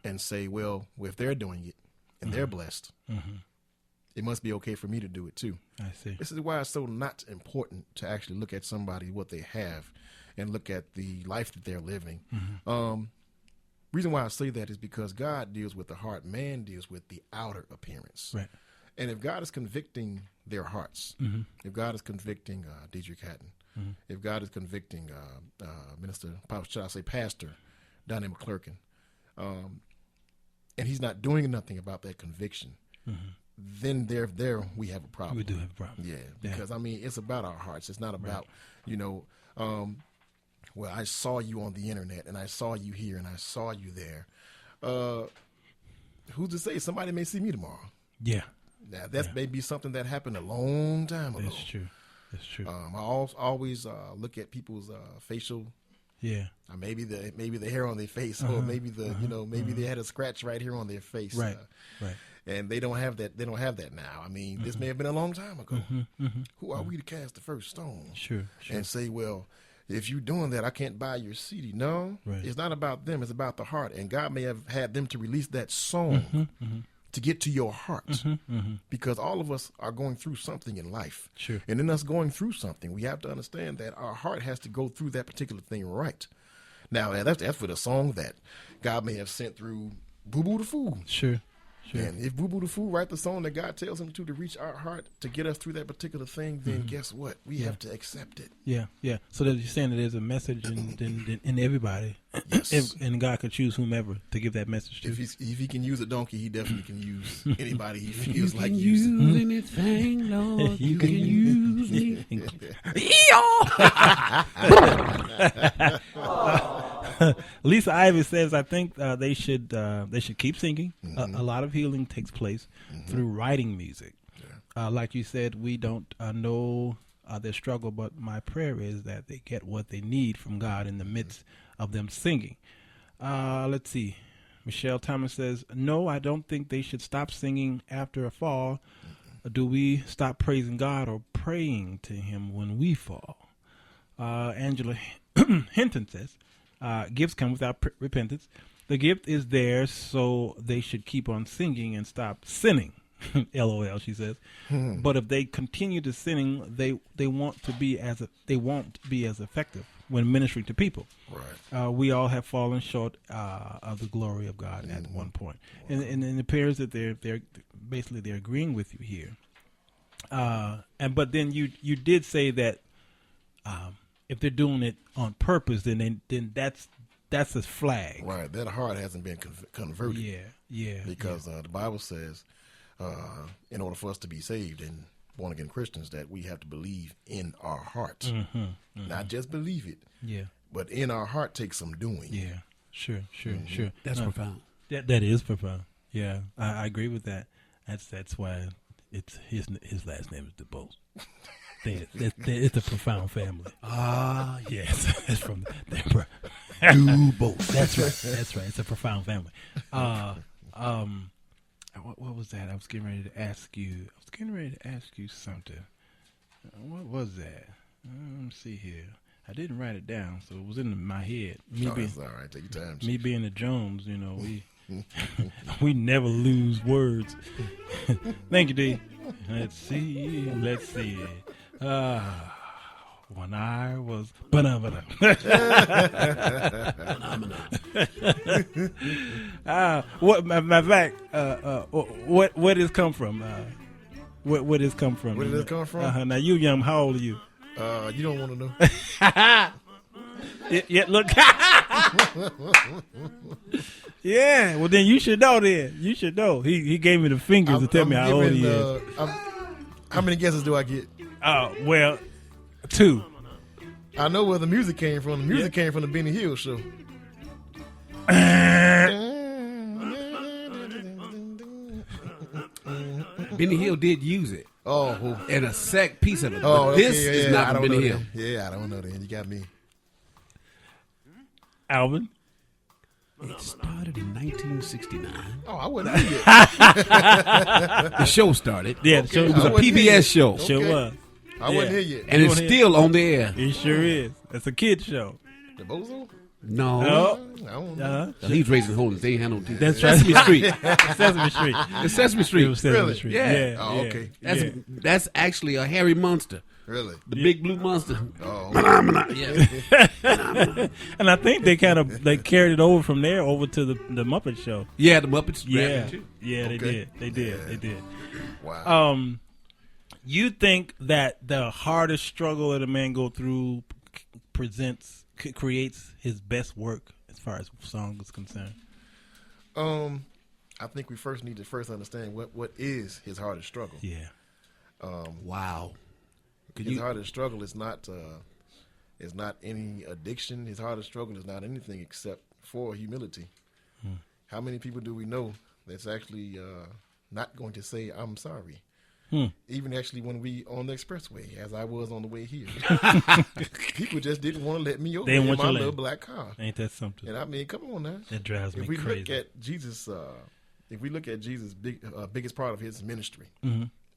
and say, well, if they're doing it and they're blessed, it must be okay for me to do it too. I see. This is why it's so not important to actually look at somebody, what they have, and look at the life that they're living. Reason why I say that is because God deals with the heart. Man deals with the outer appearance. Right. And if God is convicting their hearts, if God is convicting Deidre Haddon, if God is convicting Pastor Donnie McClurkin, and he's not doing nothing about that conviction, then there we have a problem. We do have a problem. Yeah, because I mean, it's about our hearts. It's not about, well, I saw you on the internet, and I saw you here, and I saw you there. Who's to say somebody may see me tomorrow? Yeah. Now, that may be something that happened a long time ago. That's true. That's true. I always look at people's facial. Yeah. Maybe the hair on their face, or maybe maybe they had a scratch right here on their face. Right. Right. And they don't have that. They don't have that now. I mean, this may have been a long time ago. Who are we to cast the first stone? Sure. And say, well, if you're doing that, I can't buy your CD. No, it's not about them. It's about the heart. And God may have had them to release that song to get to your heart, because all of us are going through something in life. Sure. And in us going through something, we have to understand that our heart has to go through that particular thing right. Now, that's for the song that God may have sent through Boo Boo the Fool. Sure. And if Boo Boo the Fool write the song that God tells him to reach our heart to get us through that particular thing, then guess what? We have to accept it. Yeah. So that you're saying that there's a message in everybody. Yes. And God could choose whomever to give that message to. If he can use a donkey, he definitely can use anybody he feels like using. using. Anything, Lord, you can use me. Lisa Ivy says, I think they should keep singing. A lot of healing takes place through writing music. Like you said, we don't know their struggle, but my prayer is that they get what they need from God in the midst of them singing. Let's see. Michelle Thomas says, no, I don't think they should stop singing after a fall. Do we stop praising God or praying to him when we fall? Angela Hinton says, gifts come without repentance. The gift is theirs, so they should keep on singing and stop sinning. LOL, she says. But if they continue to sinning, they won't be as effective when ministering to people. Right. We all have fallen short of the glory of God at one point, and it appears that they're basically agreeing with you here. But then you did say that if they're doing it on purpose, then that's a flag. Right. That heart hasn't been converted. Yeah. Because the Bible says, in order for us to be saved and born again Christians, that we have to believe in our heart, not just believe it. Yeah. But in our heart takes some doing. Yeah. Sure. That's profound. That is profound. Yeah, I agree with that. That's why it's his last name is Dubose. It's a profound family. Yes, it's from Dubose. That's right. It's a profound family. What was that? I was getting ready to ask you something. What was that? Let me see here. I didn't write it down, so it was in my head. That's all right. Take your time. Me being the Jones, we never lose words. Thank you, D. Let's see. When I was banana. Matter of fact, where did this come from? Where did this come from? Where did this come from? Now you young, how old are you? You don't want to know. Yeah, look. Yeah, well then you should know. You should know. He gave me the fingers to tell me how old he is. How many guesses do I get? Well, 2. I know where the music came from. The music came from the Benny Hill show. Benny Hill did use it. Oh, and a sack piece of it. Oh, but okay, this is not from Benny Hill. Yeah, I don't know then. You got me. Alvin? It started in 1969. Oh, I wasn't here yet. The show started. Yeah, the show. It was a PBS show. Sure was. I wasn't here yet. And it's still on the air. It sure is. It's a kid's show. The Bozo? No. I don't know. He's raising holdings. They ain't had no teeth. That's Sesame Street. Sesame Street. It's Sesame Street. It was Sesame Really? Street. Yeah. Oh, okay. That's actually a hairy monster. Really? The big blue monster. Oh. Yeah. And I think they carried it over from there over to the Muppet Show. Yeah, the Muppets. Yeah. Too. Yeah, Okay. They did. Wow. You think that the hardest struggle that a man go through creates his best work as far as song is concerned? I think we first need to understand what is his hardest struggle. Yeah. Wow. His hardest struggle is not any addiction. His hardest struggle is not anything except for humility. How many people do we know that's actually not going to say, I'm sorry? Even actually when we on the expressway, as I was on the way here, people just didn't want to let me over in my little black car. Ain't that something? And I mean, come on now. That drives me crazy. If we look at Jesus' biggest part of his ministry,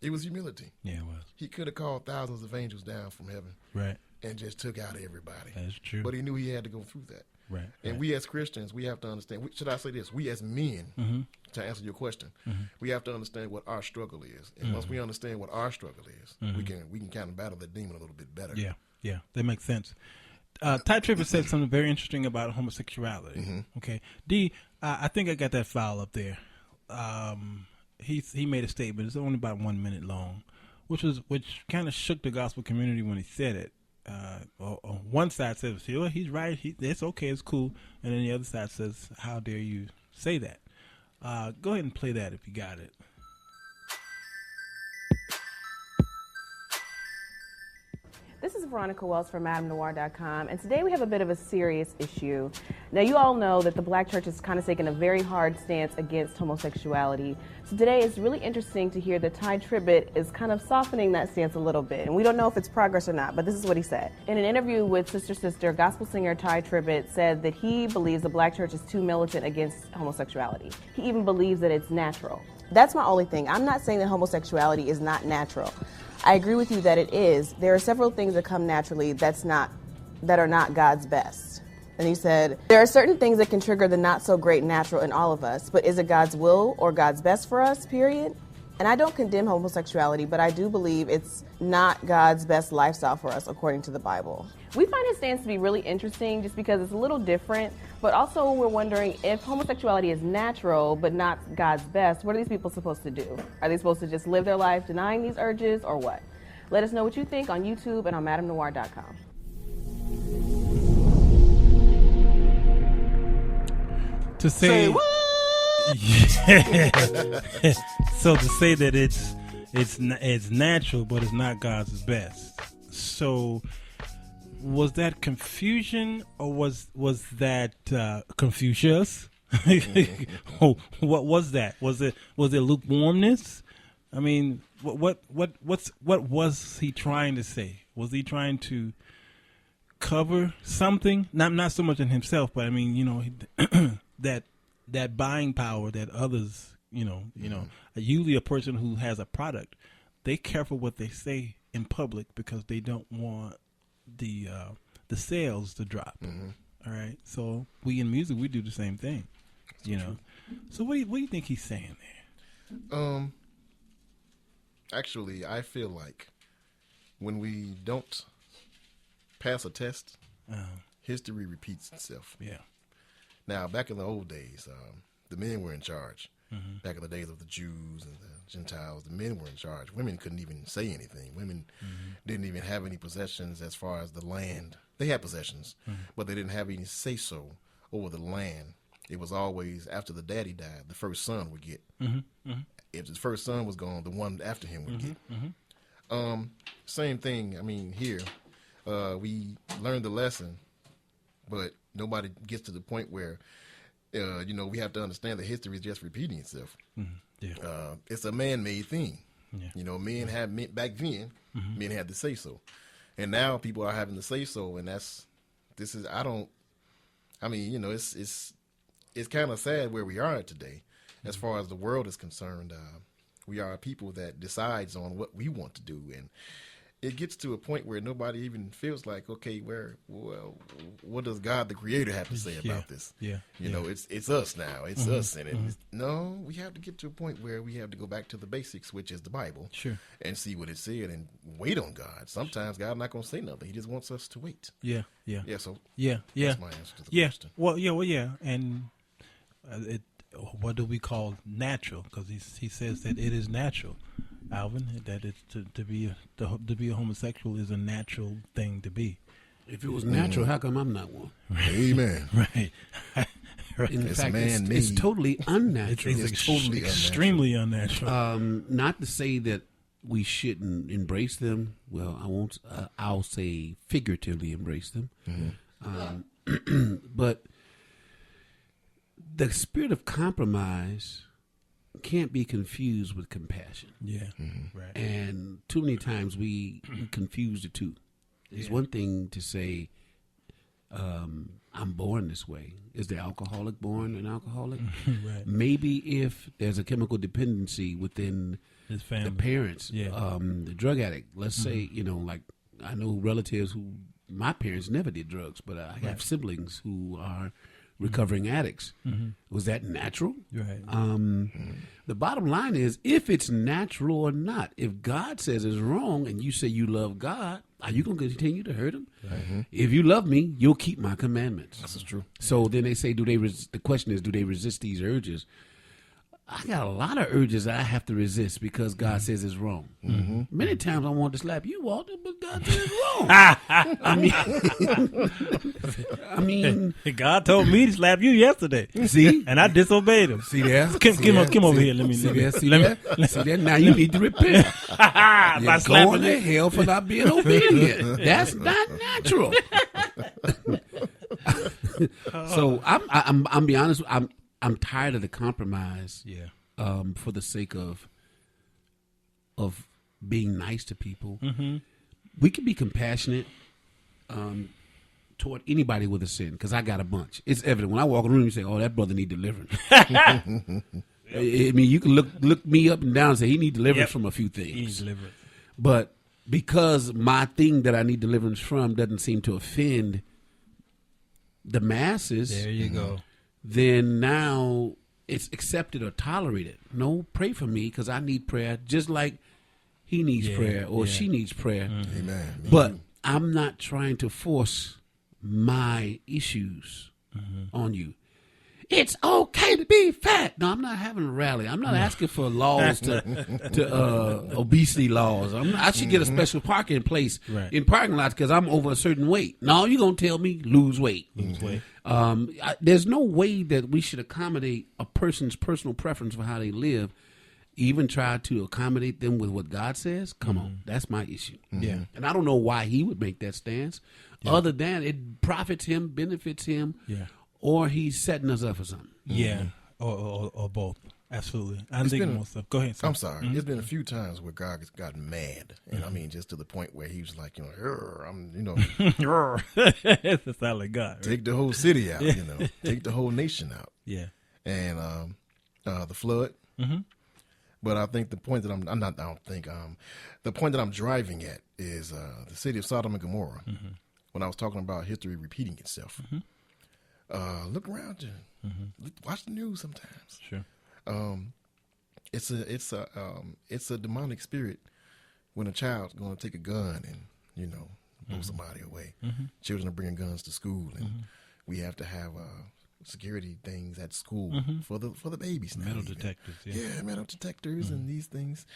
it was humility. Yeah, it was. He could have called thousands of angels down from heaven, right, and just took out everybody. That's true. But he knew he had to go through that. Right. And we as Christians, we have to understand. Should I say this? We as men, to answer your question, we have to understand what our struggle is. And once we understand what our struggle is, we can kind of battle the demon a little bit better. Yeah, that makes sense. Ty Tribbett said something very interesting about homosexuality. Okay, D, I think I got that file up there. He made a statement. It's only about 1 minute long, which kind of shook the gospel community when he said it. On one side says, well, he's right. It's okay. It's cool. And then the other side says, how dare you say that? Go ahead and play that if you got it. This is Veronica Wells from MadameNoir.com, and today we have a bit of a serious issue. Now, you all know that the Black church has kind of taken a very hard stance against homosexuality. So today it's really interesting to hear that Ty Tribbett is kind of softening that stance a little bit. And we don't know if it's progress or not, but this is what he said. In an interview with Sister, gospel singer Ty Tribbett said that he believes the Black church is too militant against homosexuality. He even believes that it's natural. That's my only thing. I'm not saying that homosexuality is not natural. I agree with you that it is. There are several things that come naturally that are not God's best. And he said, there are certain things that can trigger the not so great natural in all of us, but is it God's will or God's best for us, period? And I don't condemn homosexuality, but I do believe it's not God's best lifestyle for us according to the Bible. We find his stance to be really interesting just because it's a little different, but also we're wondering if homosexuality is natural but not God's best, what are these people supposed to do? Are they supposed to just live their life denying these urges or what? Let us know what you think on YouTube and on MadameNoir.com. To say what? Yeah. So to say that it's natural but it's not God's best. So was that confusion or was that Confucius? What was that? Was it lukewarmness? I mean, what was he trying to say? Was he trying to cover something? Not so much in himself, but I mean, you know, that buying power that others, you know, usually a person who has a product, they careful what they say in public because they don't want the sales to drop. All right, so we in music we do the same thing, you know. So what do you think he's saying there? Actually, I feel like when we don't pass a test, history repeats itself. Yeah. Now, back in the old days, the men were in charge. Back in the days of the Jews and the Gentiles, the men were in charge. Women couldn't even say anything. Women didn't even have any possessions as far as the land. They had possessions, but they didn't have any say-so over the land. It was always, after the daddy died, the first son would get. If the first son was gone, the one after him would get. Same thing, I mean, here. We learned the lesson, but nobody gets to the point where, we have to understand that history is just repeating itself. It's a man-made thing. Men had back then. Men had to say so, and now people are having to say so, and it's kind of sad where we are today, as far as the world is concerned. We are a people that decides on what we want to do, and it gets to a point where nobody even feels like, okay, what does God the Creator have to say about this? It's us now. It's us, and no, we have to get to a point where we have to go back to the basics, which is the Bible, and see what it said, and wait on God. Sometimes God's not going to say nothing; He just wants us to wait. So that's my answer to the question. And what do we call natural? Because he says that it is natural. Alvin, that it's to be a homosexual is a natural thing to be. If it was natural, how come I'm not one? Amen. Right. In fact, it's totally unnatural. It's totally extremely unnatural. Not to say that we shouldn't embrace them. Well, I won't. I'll say figuratively embrace them. But the spirit of compromise can't be confused with compassion. Yeah, right. And too many times we confuse the two. It's one thing to say, I'm born this way. Is the alcoholic born an alcoholic? Right. Maybe if there's a chemical dependency within his family, the parents, yeah. The drug addict, let's say, like I know relatives who, my parents never did drugs, but I have siblings who are recovering addicts. Was that natural? Right. The bottom line is, if it's natural or not, if God says it's wrong and you say you love God, are you going to continue to hurt him? If you love me, you'll keep my commandments. This is true. So then they say, the question is, do they resist these urges? I got a lot of urges I have to resist because God says it's wrong. Many times I want to slap you, Walter, but God says it's wrong. I mean, God told me to slap you yesterday. See? And I disobeyed him. See there? Come over here. Let me. See there? Now you need to repent. You're going to hell for not being obedient. That's not natural. So I'm be honest. I'm tired of the compromise. Yeah. For the sake of being nice to people, we can be compassionate toward anybody with a sin. Because I got a bunch. It's evident when I walk in the room. You say, "Oh, that brother need deliverance." I mean, you can look me up and down and say he need deliverance from a few things. He needs deliverance. But because my thing that I need deliverance from doesn't seem to offend the masses, there you go. Then now it's accepted or tolerated. No, pray for me because I need prayer just like he needs prayer or she needs prayer. Amen. But I'm not trying to force my issues on you. It's okay to be fat. No, I'm not having a rally. I'm not asking for laws to obesity laws. I should get a special parking place in parking lots because I'm over a certain weight. No, you're going to tell me lose weight. There's no way that we should accommodate a person's personal preference for how they live, even try to accommodate them with what God says. Come on, that's my issue. Yeah. And I don't know why he would make that stance other than it profits him, benefits him. Yeah. Or he's setting us up for something. Yeah, or both. Absolutely. I'm thinking more stuff. Go ahead. I'm sorry. There's been a few times where God has gotten mad, and I mean, just to the point where he was like, It's a solid God. Right? Take the whole city out, take the whole nation out. Yeah. And the flood. But I think the point that the point that I'm driving at is the city of Sodom and Gomorrah. When I was talking about history repeating itself. Look around you. Watch the news sometimes. Sure. It's a demonic spirit when a child's going to take a gun and blow somebody away. Children are bringing guns to school, and we have to have security things at school for the babies now. Metal detectors. Yeah, metal detectors and these things.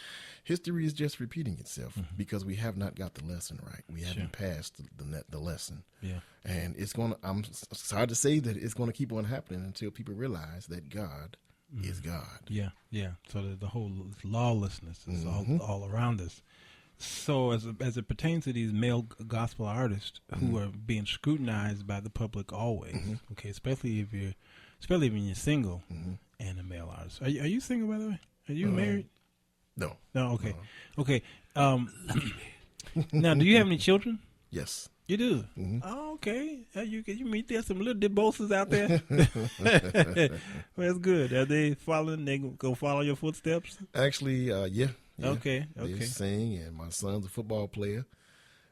History is just repeating itself because we have not got the lesson right. We haven't passed the lesson. Yeah. And I'm sorry to say that it's going to keep on happening until people realize that God is God. Yeah, yeah. So the whole lawlessness is all around us. So as it pertains to these male gospel artists who are being scrutinized by the public always, okay, especially when you're single and a male artist. Are you single, by the way? Are you married? No. No. Okay. Okay. Now, do you have any children? Yes. You do? Oh, okay. You meet there's some little Duboses out there. Well, that's good. Are they following? They go follow your footsteps? Actually, yeah. Okay. They sing, and my son's a football player.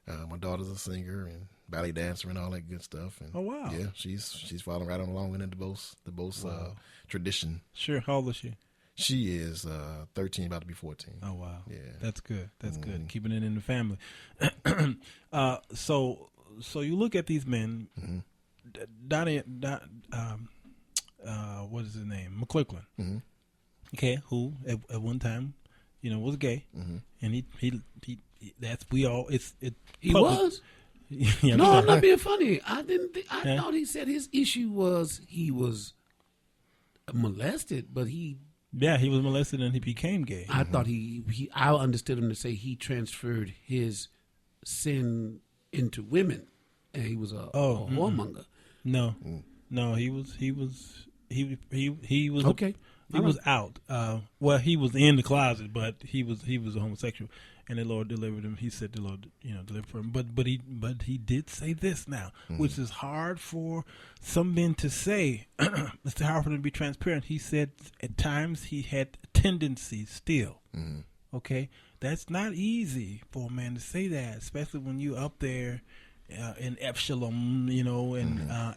My daughter's a singer and ballet dancer and all that good stuff. And oh wow! Yeah, she's following right along in the Dubose tradition. Sure. How old is she? She is 13, about to be 14. Oh wow! Yeah, that's good. That's good. Keeping it in the family. So you look at these men. Donnie, what is his name? McClurkin. Okay, who at one time, was gay, and he that's we all it's it. He was. Yeah, no, I'm not being funny. I thought he said his issue was he was molested, but he. Yeah, he was molested and he became gay. I thought I understood him to say he transferred his sin into women, and he was a whoremonger. No, he was okay. He was out. Well, he was in the closet, but he was a homosexual, and the Lord delivered him. He said the Lord, delivered him. But he did say this now, which is hard for some men to say. It's hard for them to be transparent. He said at times he had tendencies still. Okay, that's not easy for a man to say that, especially when you up there in Epsilon,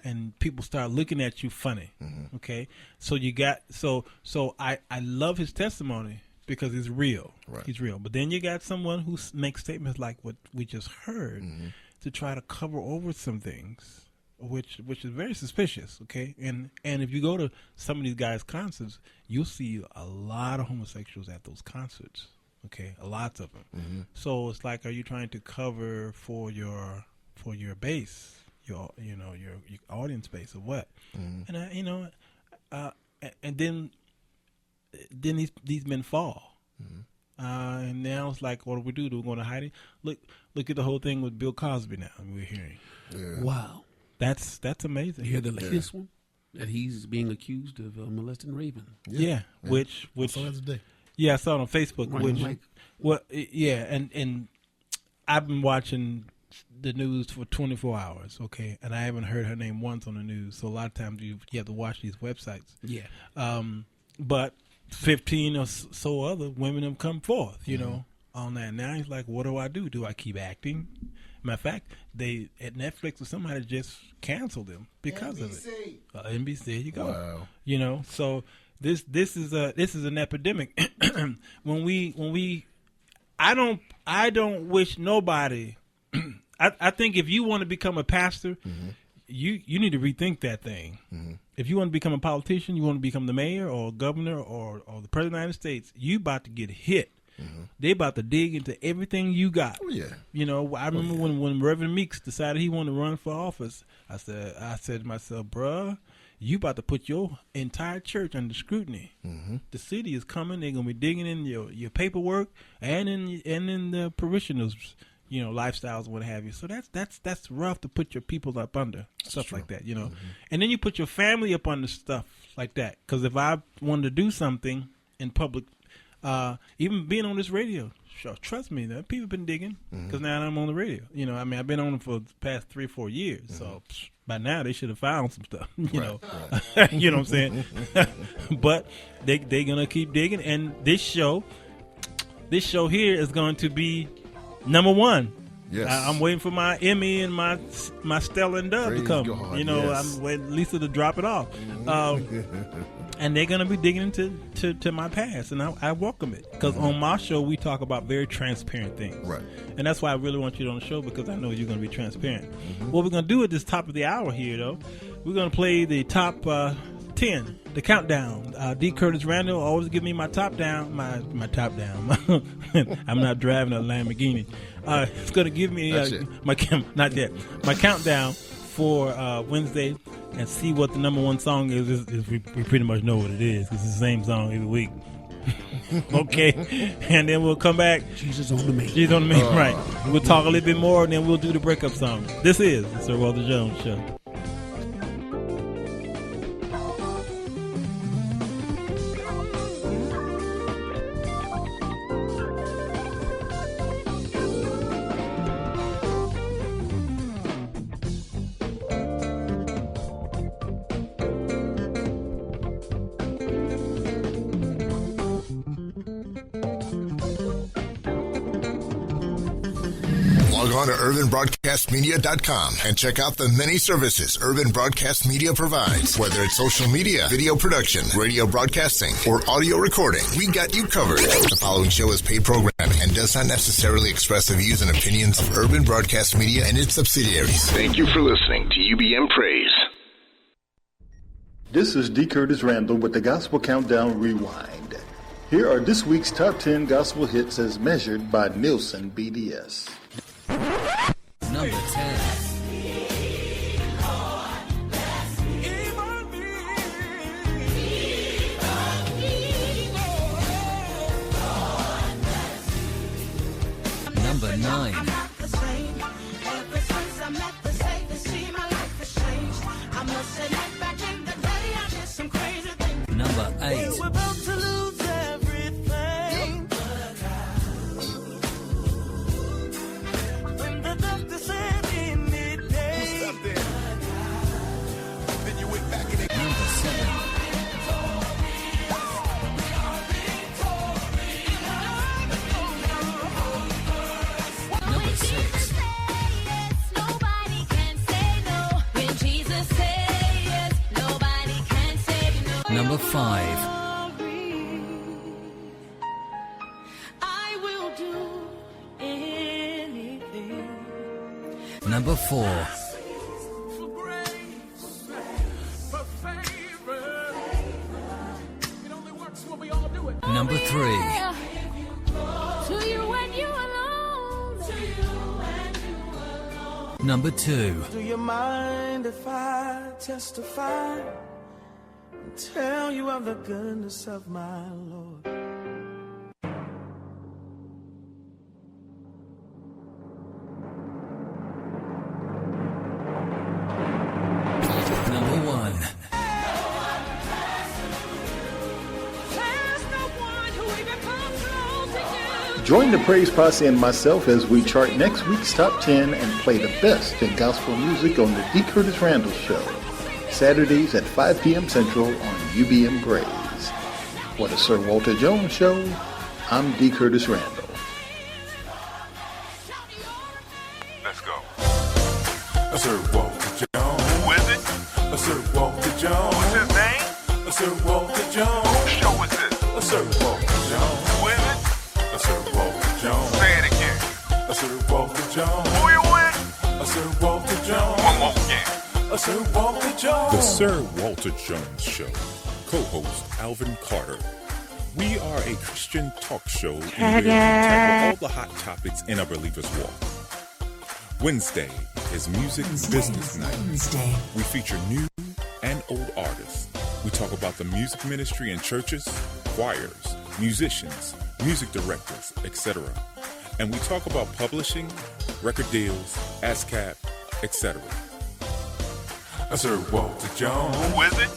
and people start looking at you funny. Okay, so you got so I love his testimony because it's real. Right. He's real. But then you got someone who makes statements like what we just heard to try to cover over some things, which is very suspicious. Okay, and if you go to some of these guys' concerts, you'll see a lot of homosexuals at those concerts. Okay, a lot of them. So it's like, are you trying to cover for your base, your audience base, or what? And and then these men fall, and now it's like, what do we do? Do we go to hiding? Look at the whole thing with Bill Cosby now. We're hearing, wow, that's amazing. You hear the latest one that he's being accused of molesting Raven. Which so that's the day. Yeah, I saw it on Facebook. Right. And I've been watching the news for 24 hours, okay, and I haven't heard her name once on the news. So a lot of times you have to watch these websites. Yeah. But 15 or so other women have come forth, on that. Now he's like, what do I do? Do I keep acting? Matter of fact, they at Netflix or somebody just canceled them because of it. NBC, there you go. Wow. So this is an epidemic. I don't wish nobody. I think if you want to become a pastor, you need to rethink that thing. If you want to become a politician, you want to become the mayor or governor or the president of the United States, you about to get hit. They about to dig into everything you got. Oh, yeah. I remember when Reverend Meeks decided he wanted to run for office, I said to myself, bruh, you about to put your entire church under scrutiny. The city is coming. They're gonna be digging in your paperwork and in the parishioners, lifestyles and what have you. So that's rough to put your people up under stuff like that, And then you put your family up under stuff like that. Because if I wanted to do something in public, even being on this radio show, trust me, that people been digging because now I'm on the radio. I've been on it for the past 3 or 4 years, so by now they should have found some stuff. You know what I'm saying? But they gonna keep digging, and this show here is going to be number 1. Yes. I'm waiting for my Emmy and my Stella and Dove to come. God, I'm waiting Lisa to drop it off. And they're going to be digging into my past, and I welcome it. Because on my show, we talk about very transparent things. Right. And that's why I really want you on the show, because I know you're going to be transparent. What we're going to do at this top of the hour here, though, we're going to play the top 10, the countdown. D. Curtis Randall always give me my top down, my top down. I'm not driving a Lamborghini. It's going to give me my countdown for Wednesday, and see what the number 1 song is. We pretty much know what it is, because it's the same song every week. Okay, and then we'll come back. Jesus on the main. Jesus on the main, right. We'll talk a little bit more, and then we'll do the breakup song. This is the Sir Walter Jones Show. On to UrbanBroadcastMedia.com and check out the many services Urban Broadcast Media provides. Whether it's social media, video production, radio broadcasting, or audio recording, we got you covered. The following show is paid programming and does not necessarily express the views and opinions of Urban Broadcast Media and its subsidiaries. Thank you for listening to UBM Praise. This is D. Curtis Randall with the Gospel Countdown Rewind. Here are this week's top 10 gospel hits as measured by Nielsen BDS. Number 10. Number 9. Number 8. Number 5. I will do anything. Number 4. Number 3. To you and you alone. Number 2. Do you mind if I testify and tell you of the goodness of my Lord? Number 1. Join the Praise Posse and myself as we chart next week's top 10 and play the best in gospel music on the D. Curtis Randall Show, Saturdays at 5 p.m. Central on UBM Praise. For the Sir Walter Jones Show, I'm D. Curtis Randall. Let's go. Sir Walter Jones. Who is it? Sir Walter Jones. What's his name? Sir Walter Jones. Whose show is this? Sir Walter Jones. Who is it? Sir Walter Jones. Say it again. Sir Walter Jones. Who you with? Sir Walter Jones. One more again. Sir Walter Jones. The Sir Walter Jones Show. Co-host Alvin Carter. We are a Christian talk show in where we tackle all the hot topics in a believer's walk. Wednesday is Music Business Night. We feature new and old artists. We talk about the music ministry in churches, choirs, musicians, music directors, etc. And we talk about publishing, record deals, ASCAP, etc. Sir Walter Jones. Who is it?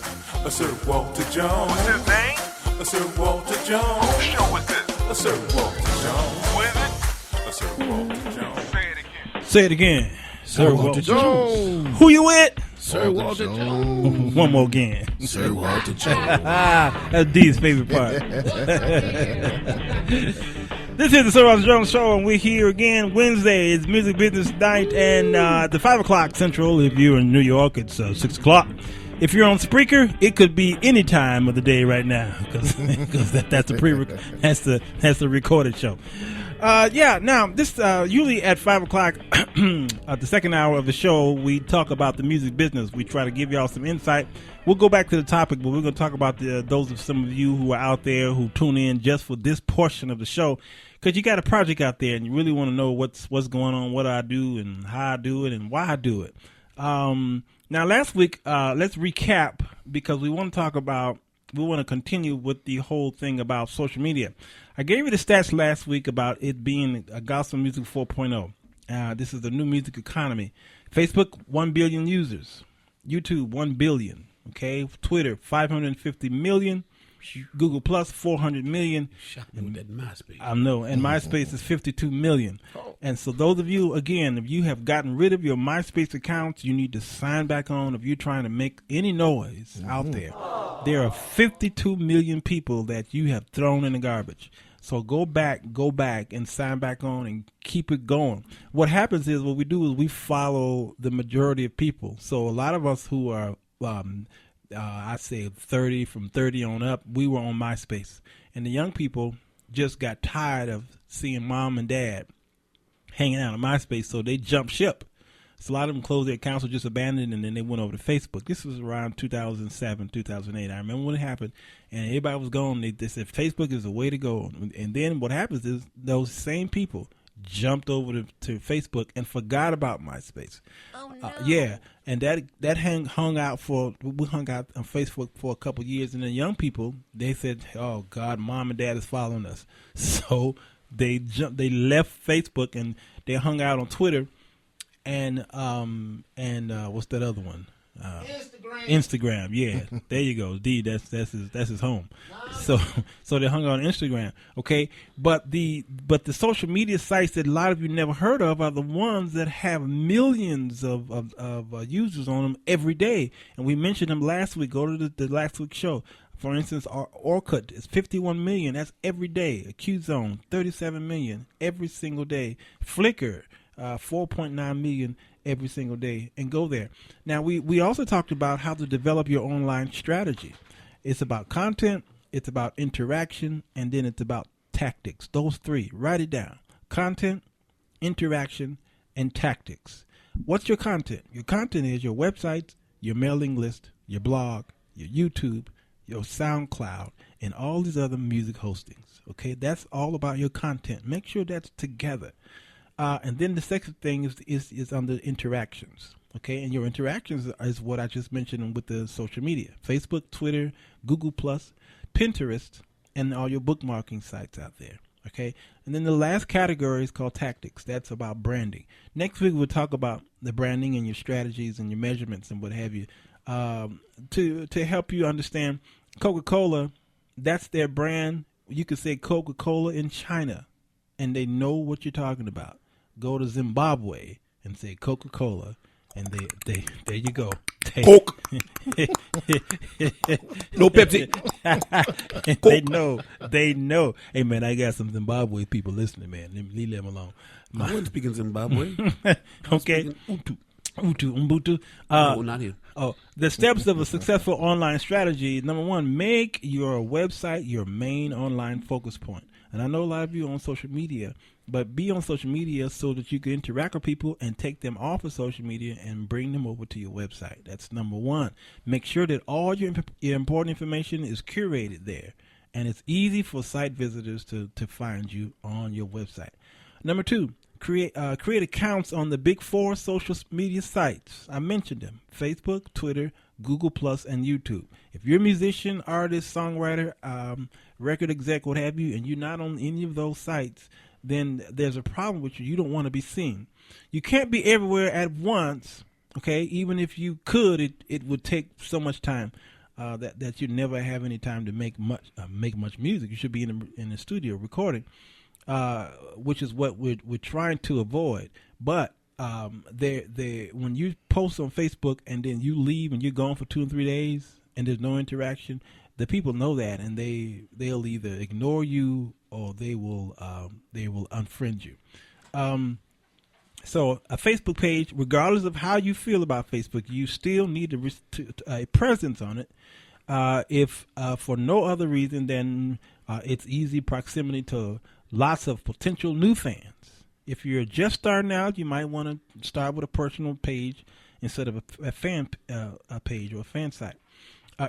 Sir Walter Jones. What's his name? Sir Walter Jones. Whose show is this? Sir Walter Jones. Who is it? Sir Walter Jones. Say it again. Say it again. Sir Walter Jones. Who you with? Sir Walter Jones. One more again. Sir Walter Jones. That's D's favorite part. This is the Sir Walter Jones Show, and we're here again Wednesday. It's Music Business Night, and at the 5 o'clock Central. If you're in New York, it's 6 o'clock. If you're on Spreaker, it could be any time of the day right now, because that's the recorded show. Now this usually at 5 o'clock, at the second hour of the show, we talk about the music business. We try to give y'all some insight. We'll go back to the topic, but we're going to talk about those of some of you who are out there who tune in just for this portion of the show, because you got a project out there and you really want to know what's going on, what I do, and how I do it, and why I do it. Now, last week, let's recap, because we want to continue with the whole thing about social media. I gave you the stats last week about it being a gospel music 4.0. This is the new music economy. Facebook, 1 billion users. YouTube, 1 billion. Okay. Twitter, 550 million. Google Plus, 400 million. Shocking with that MySpace. I know. And MySpace is 52 million. And so those of you, again, if you have gotten rid of your MySpace accounts, you need to sign back on. If you're trying to make any noise out there are 52 million people that you have thrown in the garbage. So go back and sign back on and keep it going. What happens is, what we do is we follow the majority of people. So a lot of us who are, I say 30, from 30 on up, we were on MySpace. And the young people just got tired of seeing mom and dad hanging out on MySpace, so they jumped ship. So a lot of them closed their accounts or just abandoned, and then they went over to Facebook. This was around 2007, 2008. I remember when it happened, and everybody was gone. They said Facebook is the way to go. And then what happens is those same people jumped over to Facebook and forgot about MySpace. Oh, no. Yeah, and that hung out on Facebook for a couple of years, and then young people, they said, "Oh God, mom and dad is following us," so they left Facebook and they hung out on Twitter. And what's that other one? Instagram. Yeah, there you go. D, that's his home. So they hung out on Instagram. Okay, but the social media sites that a lot of you never heard of are the ones that have millions of users on them every day. And we mentioned them last week. Go to the last week's show. For instance, Orkut is 51 million. That's every day. QZone, 37 million every single day. Flickr, 4.9 million every single day, and go there. Now, we also talked about how to develop your online strategy. It's about content, it's about interaction, and then it's about tactics. Those three, write it down. Content, interaction, and tactics. What's your content? Your content is your website, your mailing list, your blog, your YouTube, your SoundCloud, and all these other music hostings. Okay, that's all about your content. Make sure that's together. And then the second thing is under interactions. Okay, and your interactions is what I just mentioned with the social media: Facebook, Twitter, Google+, Pinterest, and all your bookmarking sites out there. Okay, and then the last category is called tactics. That's about branding. Next week we'll talk about the branding and your strategies and your measurements and what have you, to help you understand. Coca-Cola, that's their brand. You could say Coca-Cola in China, and they know what you're talking about. Go to Zimbabwe and say Coca-Cola, and they there you go. Coke. No Pepsi. They know. Hey man, I got some Zimbabwe people listening, man. Leave them alone. I wasn't speaking Zimbabwe. Okay. Ubuntu. No, not here. Oh, the steps of a successful online strategy. Number one, make your website your main online focus point. And I know a lot of you are on social media, but be on social media so that you can interact with people and take them off of social media and bring them over to your website. That's number one. Make sure that all your important information is curated there, and it's easy for site visitors to find you on your website. Number two, create accounts on the big four social media sites. I mentioned them: Facebook, Twitter, Google+, and YouTube. If you're a musician, artist, songwriter, record exec, what have you, and you're not on any of those sites, then there's a problem with you. You don't want to be seen. You can't be everywhere at once, okay? Even if you could, it would take so much time that you never have any time to make much music. You should be in the studio recording, which is what we're trying to avoid. But when you post on Facebook and then you leave and you're gone for 2 and 3 days and there's no interaction, the people know that, and they'll either ignore you or they will unfriend you. So a Facebook page, regardless of how you feel about Facebook, you still need a presence on it. If for no other reason than it's easy proximity to lots of potential new fans. If you're just starting out, you might want to start with a personal page instead of a fan page or a fan site.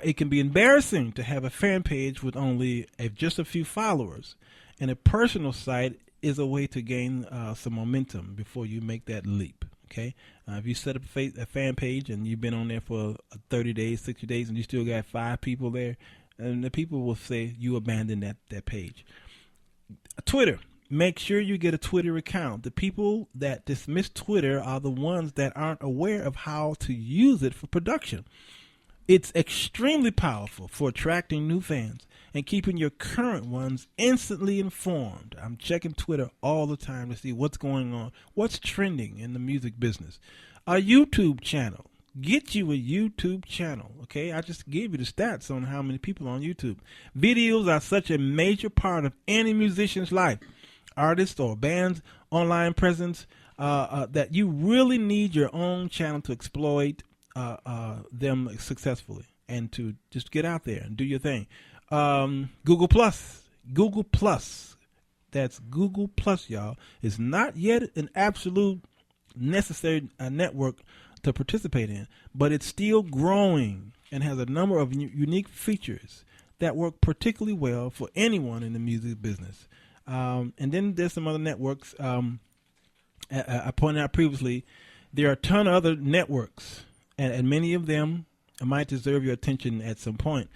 It can be embarrassing to have a fan page with only just a few followers, and a personal site is a way to gain some momentum before you make that leap. Okay, if you set up a fan page and you've been on there for 30 days, 60 days, and you still got 5 people there, and the people will say you abandoned that page. Twitter. Make sure you get a Twitter account. The people that dismiss Twitter are the ones that aren't aware of how to use it for production. It's extremely powerful for attracting new fans and keeping your current ones instantly informed. I'm checking Twitter all the time to see what's going on, what's trending in the music business. A YouTube channel. Get you a YouTube channel, okay? I just gave you the stats on how many people on YouTube. Videos are such a major part of any musician's life. Artists or bands' online presence, that you really need your own channel to exploit them successfully and to just get out there and do your thing. Google Plus, that's Google Plus, y'all, is not yet an absolute necessary network to participate in, but it's still growing and has a number of unique features that work particularly well for anyone in the music business. And then there's some other networks. I pointed out previously, there are a ton of other networks, and many of them might deserve your attention at some point.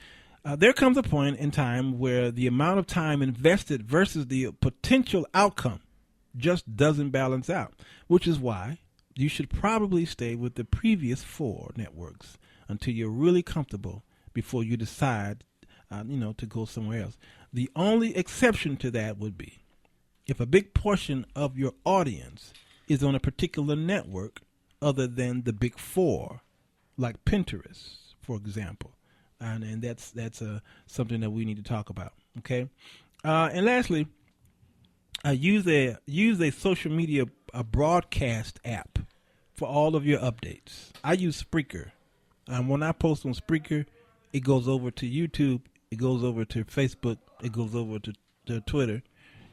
There comes a point in time where the amount of time invested versus the potential outcome just doesn't balance out, which is why you should probably stay with the previous 4 networks until you're really comfortable before you decide to go somewhere else. The only exception to that would be if a big portion of your audience is on a particular network other than the big 4, like Pinterest, for example. And that's something that we need to talk about. Okay. And lastly, use a social media broadcast app for all of your updates. I use Spreaker. When I post on Spreaker, it goes over to YouTube, it goes over to Facebook, it goes over to Twitter.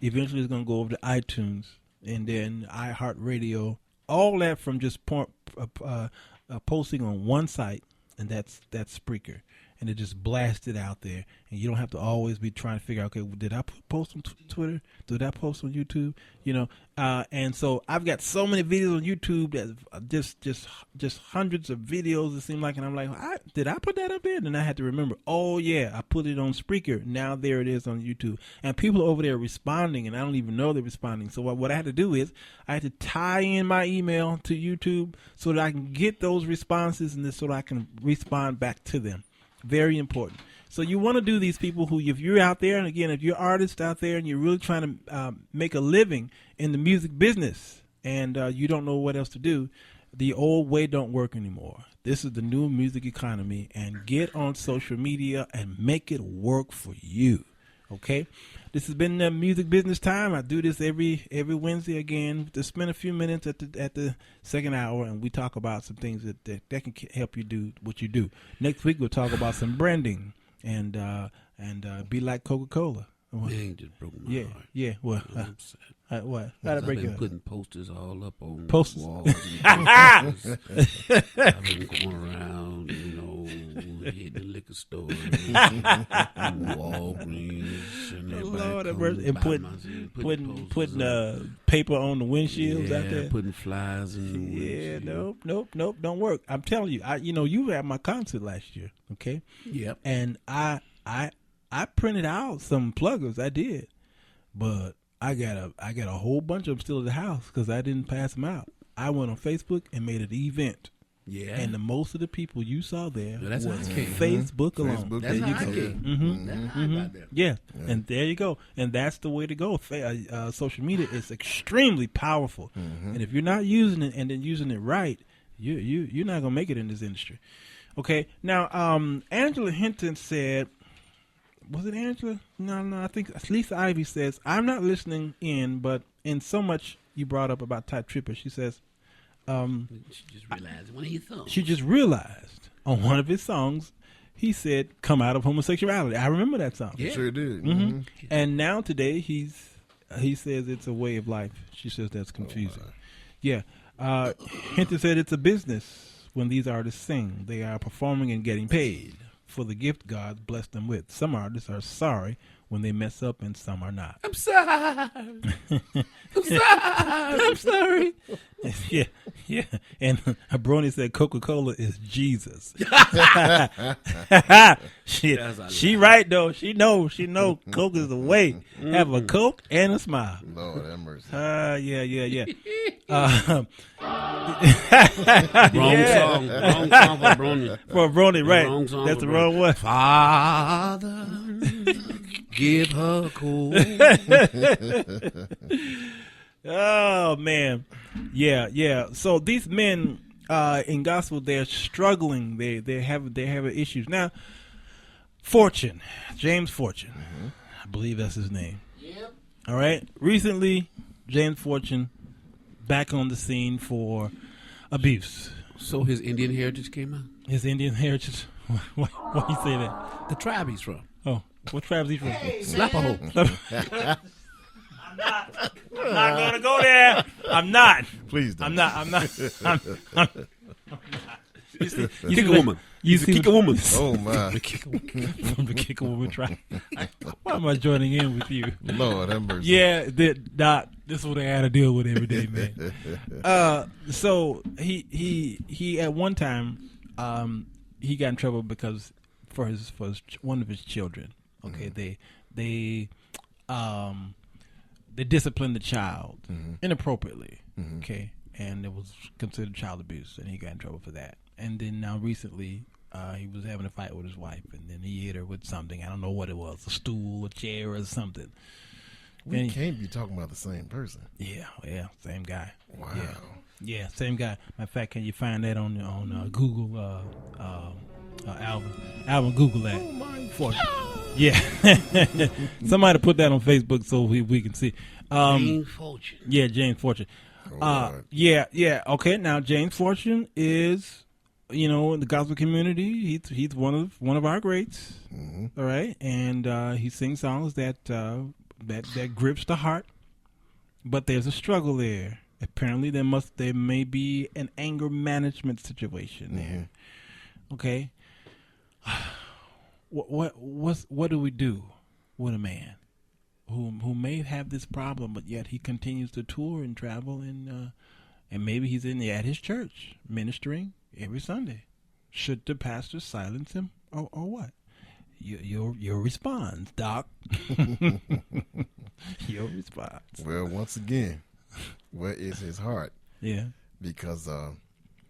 Eventually, it's going to go over to iTunes, and then iHeartRadio. All that from just posting on one site, and that's Spreaker. And it just blasted out there, and you don't have to always be trying to figure out, okay, did I post on Twitter? Did I post on YouTube? You know, and so I've got so many videos on YouTube that just hundreds of videos. It seemed like, and I'm like, did I put that up there? And I had to remember, oh yeah, I put it on Spreaker. Now there it is on YouTube, and people over there are responding, and I don't even know they're responding. So what I had to do is I had to tie in my email to YouTube so that I can get those responses, and so that I can respond back to them. Very important. So you want to do these people who, if you're out there, and again, if you're an artist out there and you're really trying to make a living in the music business, and you don't know what else to do, the old way don't work anymore. This is the new music economy, and get on social media and make it work for you. Okay, this has been Music Business Time. I do this every Wednesday again to spend a few minutes at the second hour, and we talk about some things that can help you do what you do. Next week we'll talk about some branding and be like Coca-Cola. Man, just broke my heart. Yeah. What? What? How'd I break it? Putting posters all up on posters. Walls. I've been going around, hitting the liquor store, Walgreens, and putting paper on the windshields out there. Putting flies in the windshield. Nope, don't work. I'm telling you, you were at my concert last year, okay? Yep. And I printed out some pluggers. I did, but I got a whole bunch of them still at the house because I didn't pass them out. I went on Facebook and made an event. Yeah. And most of the people you saw there was Facebook alone. That's how I came. Yeah, and there you go. And that's the way to go. Social media is extremely powerful, and if you're not using it and then using it right, you're not gonna make it in this industry. Okay. Now, Angela Hinton said. Was it Angela? No. I think Lisa Ivy says, I'm not listening in, but in so much you brought up about Ty Trippett, she says, she just realized one of his songs. She just realized on one of his songs, he said, come out of homosexuality. I remember that song. Yeah. Sure did. Mm-hmm. And now today he says it's a way of life. She says that's confusing. Yeah. Hinton said it's a business when these artists sing. They are performing and getting paid for the gift God blessed them with. Some artists are sorry when they mess up, and some are not. I'm sorry. I'm sorry. Yeah. And Brony said Coca-Cola is Jesus. She right though. She know Coke is the way. Have a Coke and a smile. Lord have mercy. Yeah. Wrong song for Brony. For Brony, right? Wrong song. That's the wrong one. Father, give her cool. Oh man, yeah. So these men in gospel, they're struggling. They have issues now. James Fortune, I believe that's his name. Yep. All right. Recently, James Fortune back on the scene for abuse. So his Indian heritage came out. His Indian heritage. Why you say that? The tribe he's from. Oh, what tribe is he from? Slapaho. I'm not going to go there. I'm not. Please don't. I'm not. Kick a woman. Kick a woman. Oh, my. From the Kick a Woman tribe. Why am I joining in with you? Lord have mercy. Yeah, this is what I had to deal with every day, man. So he at one time he got in trouble because for one of his children. Okay, they disciplined the child inappropriately. Okay, and it was considered child abuse, and he got in trouble for that. And then now recently, he was having a fight with his wife, and then he hit her with something. I don't know what it was, a stool, a chair, or something. We can't be talking about the same person. Yeah, same guy. Wow. Yeah, same guy. Matter of fact, can you find that on Google? Alvin, Google that. Oh my Fortune. Yeah. Somebody put that on Facebook so we can see. James Fortune. Yeah, James Fortune. Yeah. Okay, now James Fortune is in the gospel community, he's one of our greats. All right, and he sings songs that grips the heart. But there's a struggle there. Apparently, there may be an anger management situation there. Okay, what do we do with a man who may have this problem, but yet he continues to tour and travel, and maybe he's at his church ministering every Sunday? Should the pastor silence him or what? Your response, Doc. Your response. Well, once again, where is his heart? Yeah. Because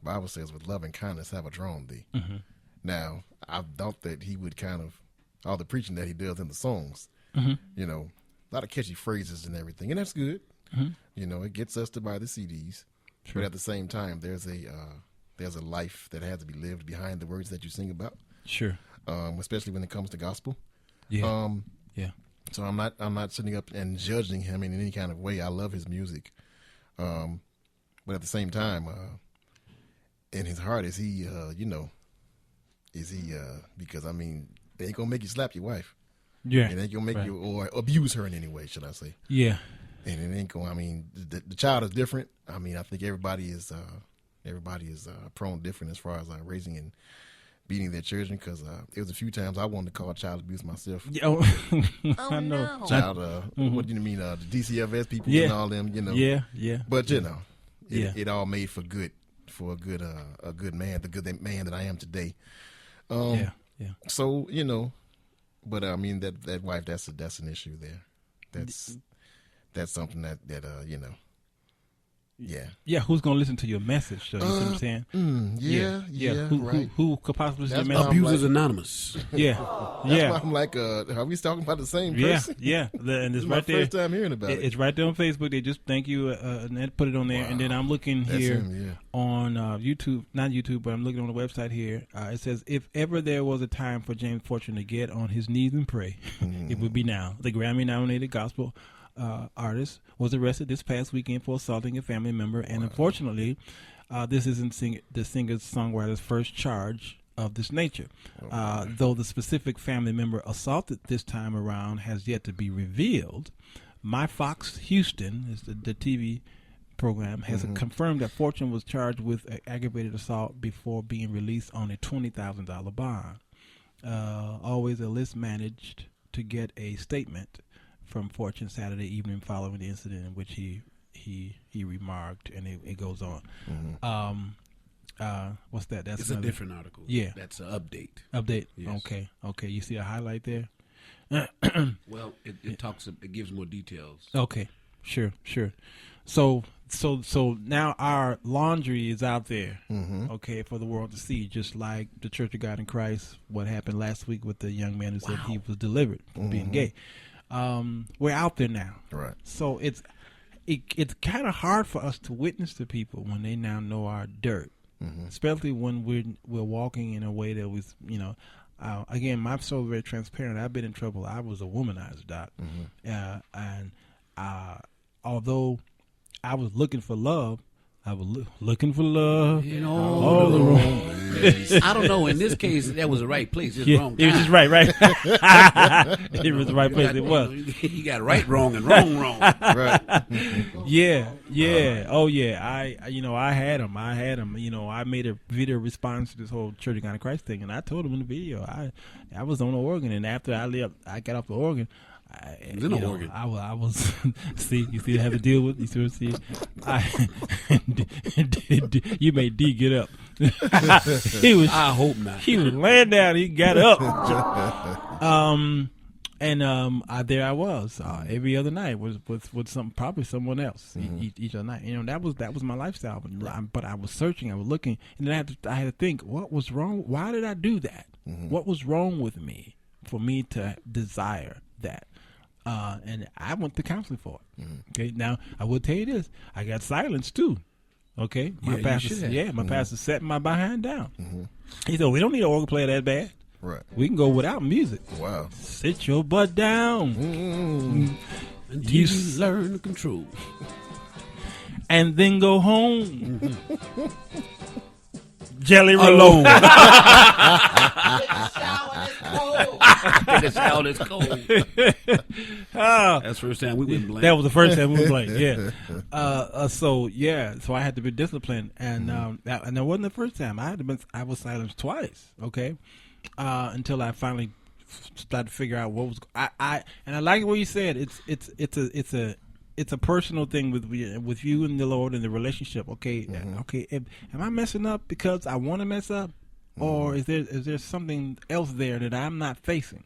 Bible says, with love and kindness have I drawn thee. Now, I thought that he would kind of, all the preaching that he does in the songs, a lot of catchy phrases and everything, and that's good. It gets us to buy the CDs. Sure. But at the same time, there's a life that has to be lived behind the words that you sing about. Sure. Especially when it comes to gospel. Yeah. So I'm not sitting up and judging him in any kind of way. I love his music. But at the same time, in his heart, is he, because I mean, they ain't gonna make you slap your wife. Yeah. It ain't gonna make you, or abuse her in any way, should I say. Yeah. And it ain't gonna, I mean, the child is different. I mean, I think everybody is prone different as far as raising and beating their children, because there was a few times I wanted to call child abuse myself. I know. No. Child, what do you mean, the DCFS people and all them, Yeah. But it all made for a good man, the good man that I am today. So but I mean that wife, that's an issue there. That's something that Yeah, who's gonna listen to your message? So, you know what I'm saying? Who could possibly listen to your message? Abusers Anonymous. Yeah. That's why I'm like, are we talking about the same person? Yeah. And it's this is right my there. First time hearing about it. It's right there on Facebook. They just thank you and they put it on there. Wow. And then I'm looking here on YouTube, not YouTube, but I'm looking on the website here. It says, if ever there was a time for James Fortune to get on his knees and pray, it would be now. The Grammy-nominated gospel artist was arrested this past weekend for assaulting a family member, and unfortunately, this isn't the singer-songwriter's first charge of this nature. Though the specific family member assaulted this time around has yet to be revealed, My Fox Houston, is the TV program, has confirmed that Fortune was charged with aggravated assault before being released on a $20,000 bond. Always a list managed to get a statement from Fortune Saturday evening following the incident in which he remarked, and it goes on. What's that? That's a different article. Yeah, that's an update. Update. Yes. Okay. You see a highlight there? Well, it talks. It gives more details. Okay. Sure. So now our laundry is out there. Okay, for the world to see, just like the Church of God in Christ. What happened last week with the young man who said he was delivered from being gay. We're out there now, right? So it's kind of hard for us to witness to people when they now know our dirt, especially when we're walking in a way that was, again, my soul is very transparent. I've been in trouble. I was a womanizer, Doc, and although I was looking for love. I was looking for love all the wrong ways. I don't know. In this case, that was the right place. Just wrong time. It was just right. It was the right place. It was. You got right, wrong, and wrong. Right. Yeah. Oh yeah. I had him. I made a video response to this whole Church of God in Christ thing, and I told him in the video. I was on the organ, and after I got off the organ. Organ. I was see. You see, I have to deal with. You see, you made D get up. He was. I hope not. He was laying down. He got up. There I was every other night with probably someone else each other night. That was my lifestyle. But I was searching. I was looking, and then I had to think, what was wrong? Why did I do that? What was wrong with me for me to desire that? And I went to counseling for it. Okay, now I will tell you this: I got silenced too. Okay, my pastor set my behind down. He said, "We don't need an organ player that bad. Right? We can go without music. Wow, sit your butt down until you learn to control, and then go home." Jelly roll. The shower is cold. That's the first time we went blank. That was the first time we went blank. Yeah. So I had to be disciplined, and that wasn't the first time. I was silenced twice. Okay, until I finally started to figure out what was. I like what you said. It's a personal thing with you and the Lord and the relationship. Okay, okay. Am I messing up because I want to mess up, or is there something else there that I'm not facing?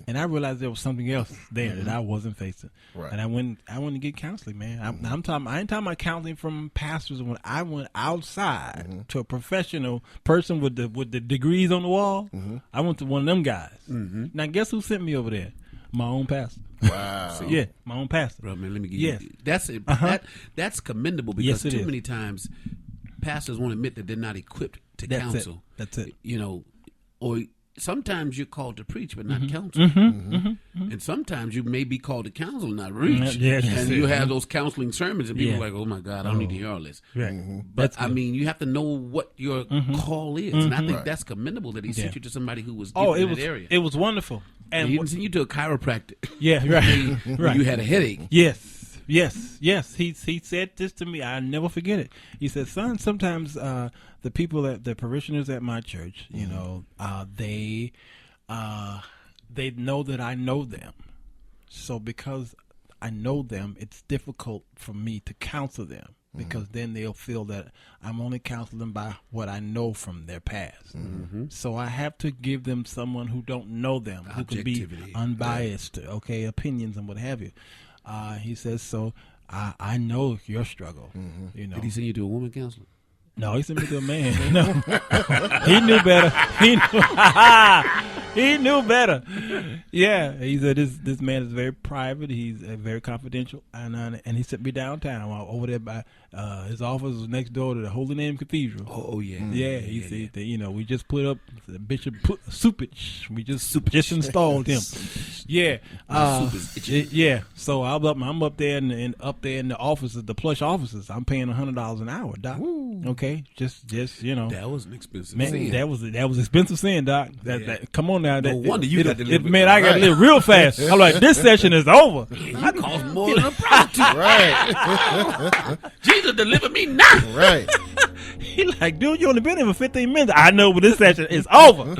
And I realized there was something else there that I wasn't facing. Right. And I went to get counseling, man. I ain't talking about counseling from pastors. When I went outside to a professional person with the degrees on the wall, I went to one of them guys. Now, guess who sent me over there? My own pastor. Wow. So, yeah, my own pastor. Bro, man, let me give you. That's commendable because too many times pastors won't admit that they're not equipped to counsel. That's it. You know, or sometimes you're called to preach but not counsel. And sometimes you may be called to counsel and not reach. And you have those counseling sermons and people are like, oh my God, I don't need to hear all this. But I mean, you have to know what your call is. And I think that's commendable that he sent you to somebody who was gifted in that area. It was wonderful. And he didn't send you to a chiropractor. Yeah, right. Right. You had a headache. Yes. He said this to me. I'll never forget it. He said, son, sometimes the people, the parishioners at my church, you know, they know that I know them. So because I know them, it's difficult for me to counsel them. Because then they'll feel that I'm only counseling them by what I know from their past. So I have to give them someone who don't know them, who can be unbiased, opinions and what have you. He says, so I know your struggle. You know. Did he send you to a woman counselor? No, he sent me to a man. No, he knew better. He knew better. Yeah, he said this man is very private. He's very confidential, and he sent me downtown over there by his office was next door to the Holy Name Cathedral. Oh yeah, yeah. He said that, you know, we just put up the Bishop Supich. We just installed him. Yeah, yeah. So I'm up there in the offices, the plush offices. I'm paying $100 an hour, Doc. Woo. Okay, just you know. That was an expensive sin. That was expensive sin, Doc. That come on now. No wonder you got to live. Man, I got to live real fast. I'm like, this session is over. I cost more than a prostitute. Right. Jesus deliver me now. Right. He like, dude, you only been here for 15 minutes. I know, but this session is over.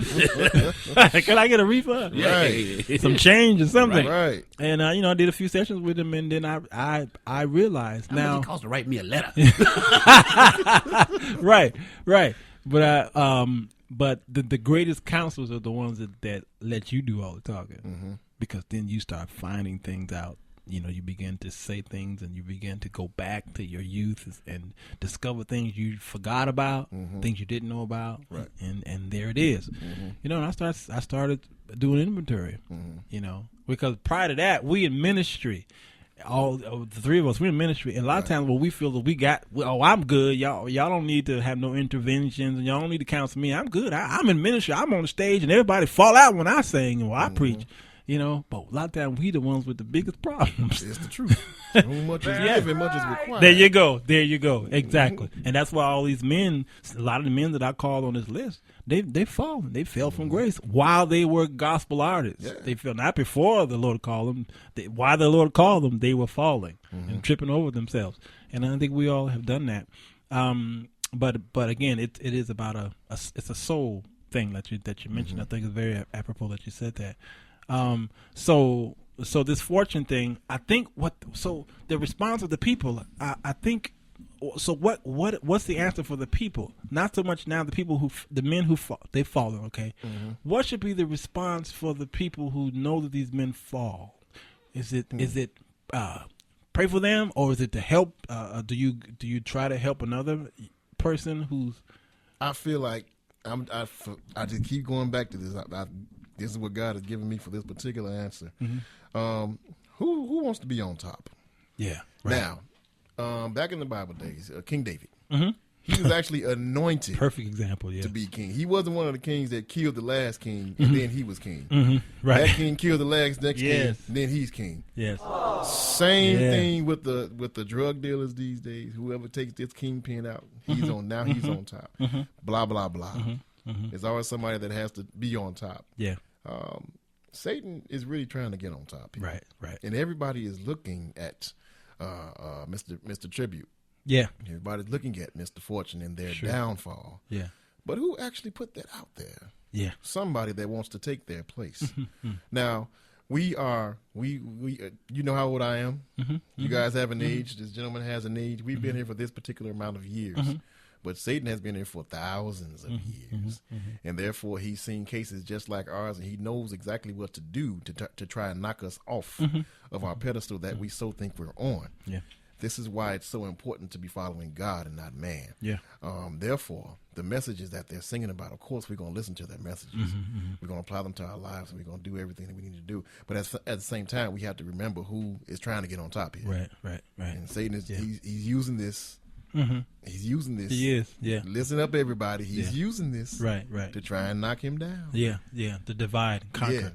Can I get a refund? Right. Some change or something. Right. And you know, I did a few sessions with him, and then I realized how now much it cost to write me a letter. Right. But the greatest counselors are the ones that let you do all the talking, because then you start finding things out. You know, you begin to say things, and you begin to go back to your youth and discover things you forgot about, things you didn't know about, right. And there it is. You know, and I started doing inventory. You know, because prior to that, we in ministry. All the three of us, we're in ministry, and a lot of times when we feel that I'm good, y'all don't need to have no interventions, and y'all don't need to counsel me. I'm good. I'm in ministry. I'm on the stage, and everybody fall out when I sing or I preach. You know, but a lot of times we the ones with the biggest problems. It's the truth. Too much is given, much is required. There you go. Exactly. And that's why all these men, a lot of the men that I called on this list, they fallen. They fell from grace while they were gospel artists. Yeah. They fell not before the Lord called them. While the Lord called them, they were falling and tripping over themselves. And I think we all have done that. But again, it is about it's a soul thing that you mentioned. I think it's very apropos that you said that. So this fortune thing, I think the response of the people, I think, so what's the answer for the people? Not so much now the men who fall, they've fallen. Okay. What should be the response for the people who know that these men fall? Is it pray for them, or is it to help? Do you try to help another person who's? I feel like I just keep going back to this. This is what God has given me for this particular answer. Who wants to be on top? Yeah. Right. Now, back in the Bible days, King David, He was actually anointed. Perfect example, yeah. To be king. He wasn't one of the kings that killed the last king and then he was king. Right. That king killed the next king, and then he's king. Yes. Same thing with the drug dealers these days. Whoever takes this kingpin out, he's on top. Blah blah blah. There's always somebody that has to be on top. Yeah. Satan is really trying to get on top here. Right. And everybody is looking at Mr. Tribute. Yeah. Everybody's looking at Mr. Fortune and their downfall. Yeah. But who actually put that out there? Yeah. Somebody that wants to take their place. Now, we you know how old I am. You guys have an age. This gentleman has an age. We've been here for this particular amount of years. But Satan has been here for thousands of years. And therefore, he's seen cases just like ours, and he knows exactly what to do to try and knock us off of our pedestal that we so think we're on. Yeah. This is why it's so important to be following God and not man. Yeah. Therefore, the messages that they're singing about, of course, we're going to listen to their messages. We're going to apply them to our lives, and we're going to do everything that we need to do. But at the same time, we have to remember who is trying to get on top here. Right. And Satan is he's using this. He's using this. He is. Yeah. Listen up, everybody. He's using this. Right. To try and knock him down. Yeah. To divide and conquer.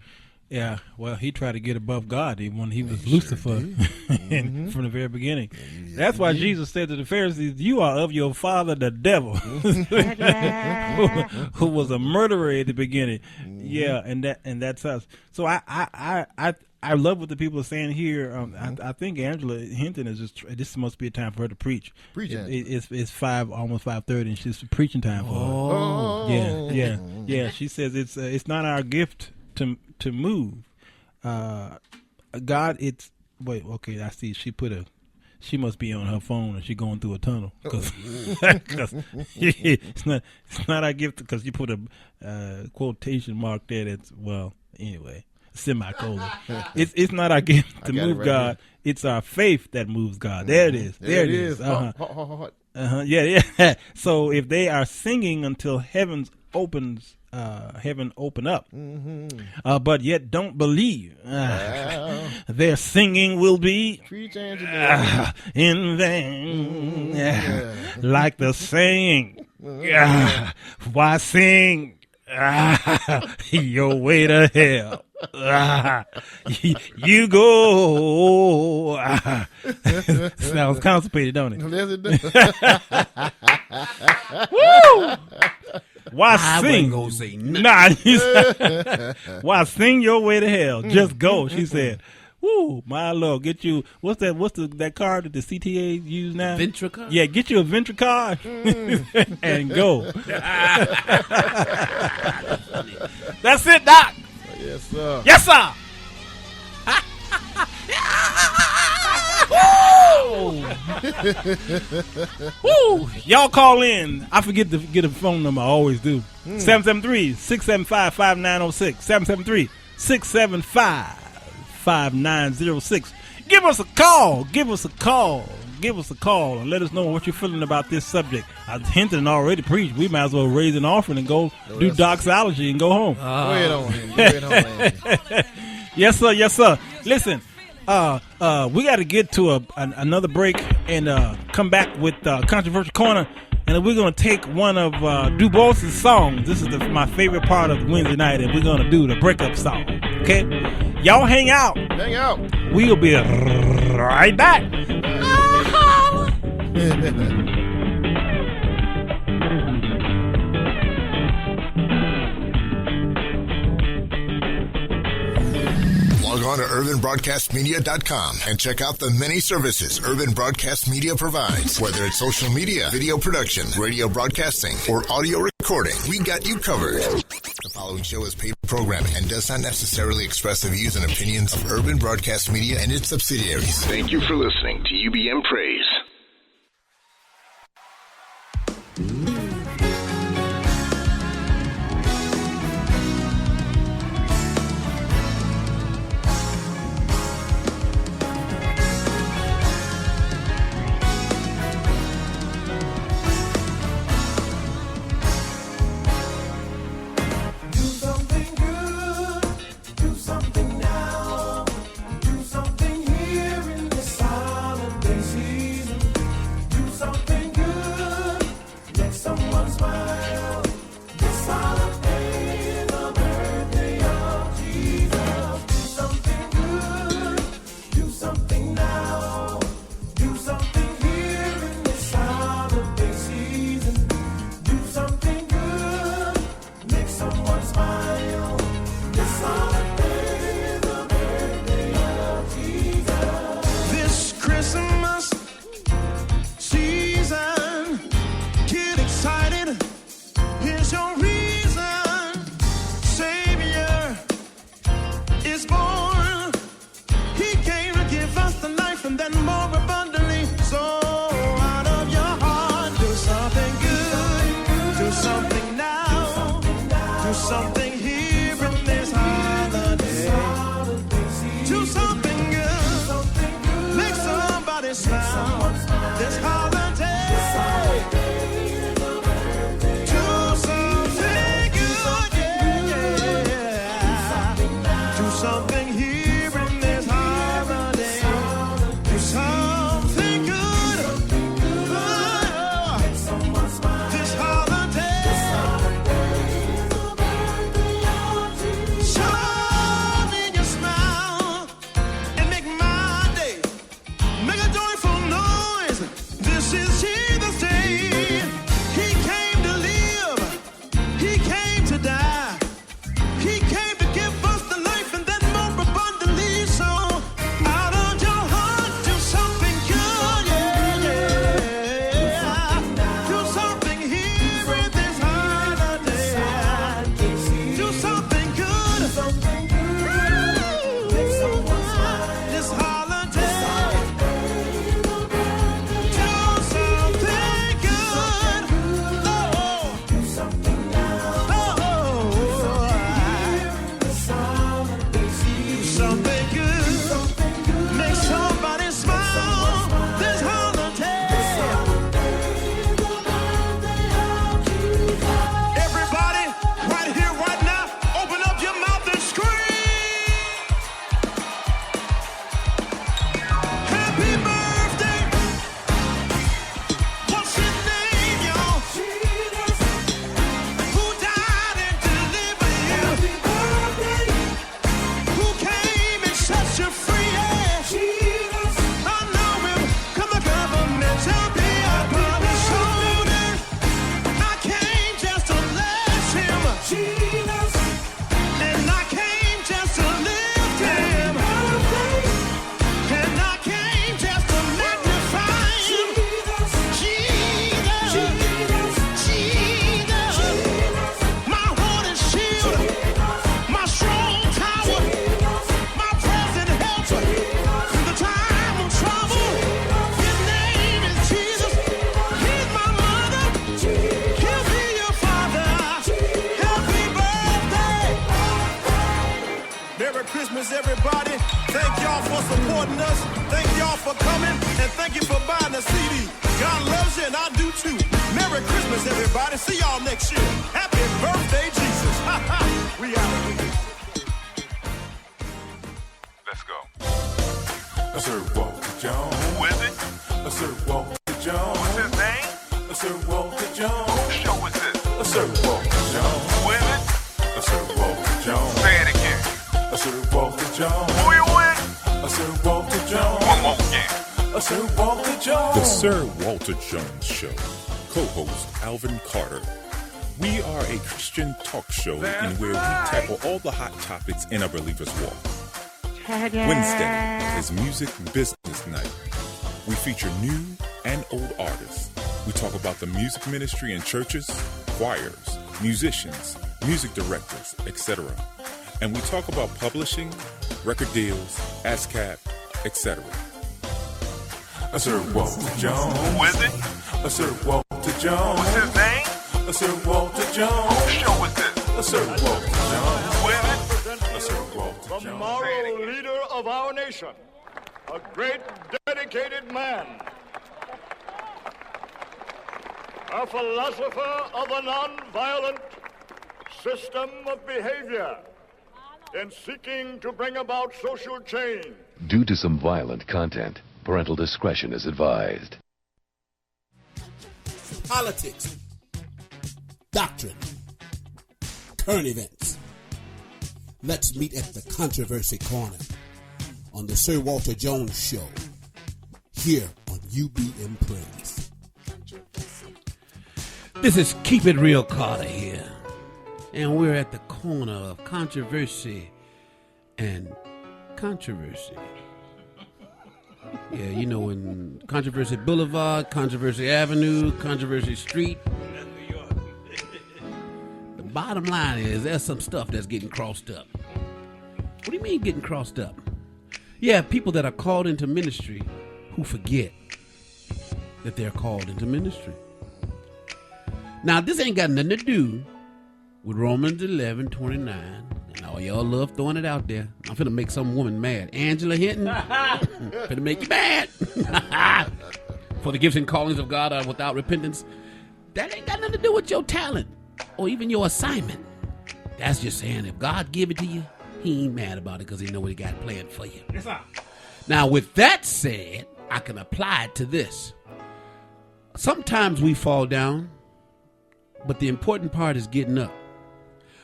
Yeah, well, he tried to get above God when he was He Lucifer from the very beginning. That's why Jesus said to the Pharisees, "You are of your father, the devil, who was a murderer at the beginning." Yeah, and that's us. So I love what the people are saying here. I think Angela Hinton is just. This must be a time for her to preach. Preach. It's almost 5:30, and she's preaching time for her. Yeah. She says it's not our gift to move. God, it's okay. I see. She must be on her phone and she going through a tunnel because it's not our gift because you put a quotation mark there. That's anyway, semicolon. It's not our gift to move God. It's our faith that moves God. There it is. There it is. Yeah. So if they are singing until heaven open up, but yet don't believe, their singing will be in vain. Like the saying, why sing your way to hell? You go. Sounds constipated, don't it? Woo! Why sing? Why sing your way to hell? Just go, she said. Woo, my Lord, get you. What's that card that the CTA use now? Ventra card? Yeah, get you a Ventra card and go. That's it, Doc. Yes, sir. Yes, sir. Woo! Y'all call in. I forget to get a phone number. I always do. 773-675-5906. 773-675-5906. Give us a call. And let us know what you're feeling about this subject. I hinted and already preached. We might as well raise an offering and go do doxology and go home. Go ahead on, Andy. Yes, sir. Listen. We got to get to another break and come back with Controversial Corner, and we're going to take one of Dubose's songs. This is my favorite part of Wednesday night, and we're going to do the breakup song. Okay, y'all hang out. We'll be right back. Log on to urbanbroadcastmedia.com and check out the many services Urban Broadcast Media provides. Whether it's social media, video production, radio broadcasting, or audio recording, we got you covered. The following show is paid programming and does not necessarily express the views and opinions of Urban Broadcast Media and its subsidiaries. Thank you for listening to UBM Praise. Something here in this holiday season. sun in your smile and make my day. Make a joyful noise. This is Jesus' day. He came to live. He came to die. He came to give us the life and then more abundantly. So out of your heart, do something good, yeah. Do something here in this holiday. Do something good. This holiday. Do something good. Do something something good. Make somebody smile. This holiday. Everybody, right here, right now, open up your mouth and scream. Happy birthday. What's his name, y'all? Who died and delivered you? Who came and set you free? Yeah. I know him. Come the governmental be upon his shoulder. I came just to bless him. And I came just to lift him. And I came just to magnify him. Jesus. My horn and shield. My strong tower. My present help in the time of trouble. His name is Jesus. He's my mother. He'll be your father. Happy birthday. Merry Christmas, everybody. Thank y'all for supporting us. Thank y'all for coming. And thank you for buying the CD. God loves you and I do too. Merry Christmas, everybody. See y'all next year. Happy birthday, Jesus. We out. Let's go. Sir Walter Jones. Who is it? Sir Walter Jones. What's his name? Sir Walter Jones. Whose show is this? Sir Walter Jones. Who is it? Sir Walter Jones. Say it again. Sir Walter Jones. Who you with? Sir Walter Jones. One more again. Sir Walter Jones. The Sir Walter Jones Show. Co-host Alvin Carter. We are a Christian talk show in where we tackle all the hot topics in a believer's walk. Wednesday is Music Business Night. We feature new and old artists. We talk about the music ministry in churches, choirs, musicians, music directors, etc. And we talk about publishing, record deals, ASCAP, etc. Sir Walter Jones. Who is it? Sir Walter Jones. What's his name? Sir Walter Jones. Whose show is this? Sir Walter Jones. Who is it? Sir Walter The Jones. moral leader of our nation, a great dedicated man, a philosopher of a non-violent system of behavior in seeking to bring about social change. Due to some violent content, parental discretion is advised. Politics, doctrine, current events. Let's meet at the Controversy Corner on the Sir Walter Jones Show here on UBM Praise. This is Keep It Real Carter here, and we're at the corner of controversy and controversy. Yeah, you know, in Controversy Boulevard, Controversy Avenue, Controversy Street. The bottom line is there's some stuff that's getting crossed up. What do you mean getting crossed up? You have people that are called into ministry who forget that they're called into ministry. Now, this ain't got nothing to do with Romans 11:29. And all y'all love throwing it out there. I'm finna make some woman mad. Angela Hinton, finna make you mad. For the gifts and callings of God are without repentance. That ain't got nothing to do with your talent or even your assignment. That's just saying if God give it to you, he ain't mad about it because he know what he got planned for you. Yes, sir. Now, with that said, I can apply it to this. Sometimes we fall down, but the important part is getting up.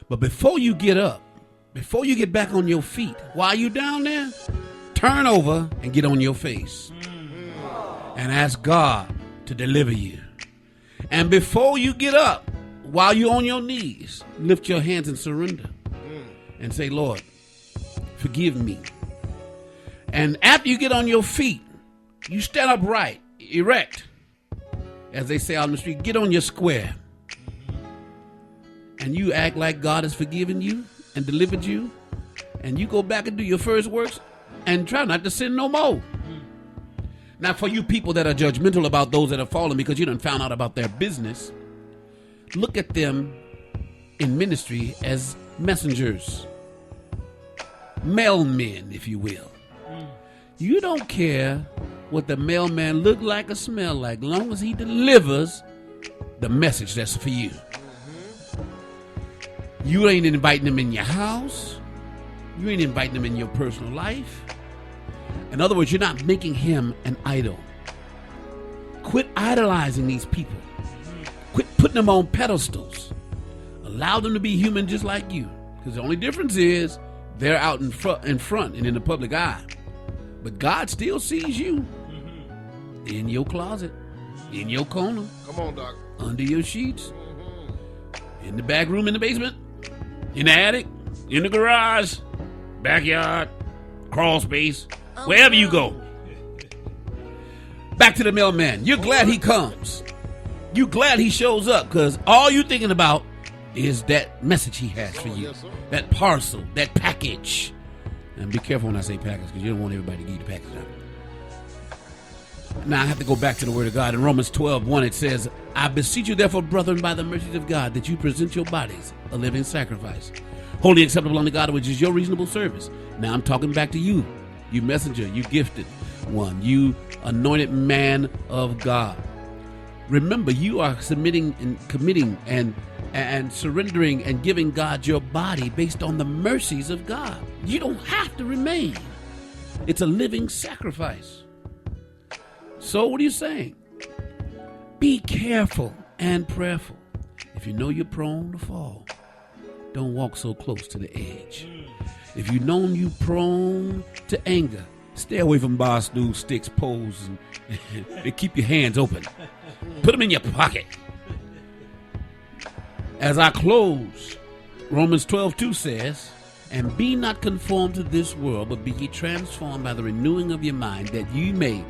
But before you get up, before you get back on your feet, while you down there, turn over and get on your face and ask God to deliver you. And before you get up, while you're on your knees, lift your hands and surrender and say, Lord, forgive me. And after you get on your feet, you stand upright, erect. As they say out in the street, get on your square. And you act like God has forgiven you and delivered you. And you go back and do your first works and try not to sin no more. Now, for you people that are judgmental about those that have fallen because you done found out about their business, look at them in ministry as messengers. Mailmen, if you will. You don't care what the mailman look like or smell like, long as he delivers the message that's for you. You ain't inviting him in your house. You ain't inviting him in your personal life. In other words, you're not making him an idol. Quit idolizing these people. Quit putting them on pedestals. Allow them to be human just like you. Because the only difference is they're out in front and in the public eye. But God still sees you in your closet, in your corner. Come on, Doc. Under your sheets, in the back room in the basement, in the attic, in the garage, backyard, crawl space, wherever you go. Back to the mailman. You're glad he comes. You're glad he shows up because all you're thinking about is that message he has for you. That parcel, that package. And be careful when I say package because you don't want everybody to give you the package out. Now I have to go back to the Word of God. In Romans 12:1 it says, I beseech you therefore, brethren, by the mercies of God, that you present your bodies a living sacrifice, wholly acceptable unto God, which is your reasonable service. Now I'm talking back to you, you messenger, you gifted one, you anointed man of God. Remember, you are submitting and committing and surrendering and giving God your body based on the mercies of God. You don't have to remain. It's a living sacrifice. So what are you saying? Be careful and prayerful. If you know you're prone to fall, don't walk so close to the edge. If you know you prone to anger, stay away from bar stools, sticks, poles, and keep your hands open. Put them in your pocket. As I close, Romans 12:2 says, and be not conformed to this world, but be ye transformed by the renewing of your mind, that ye may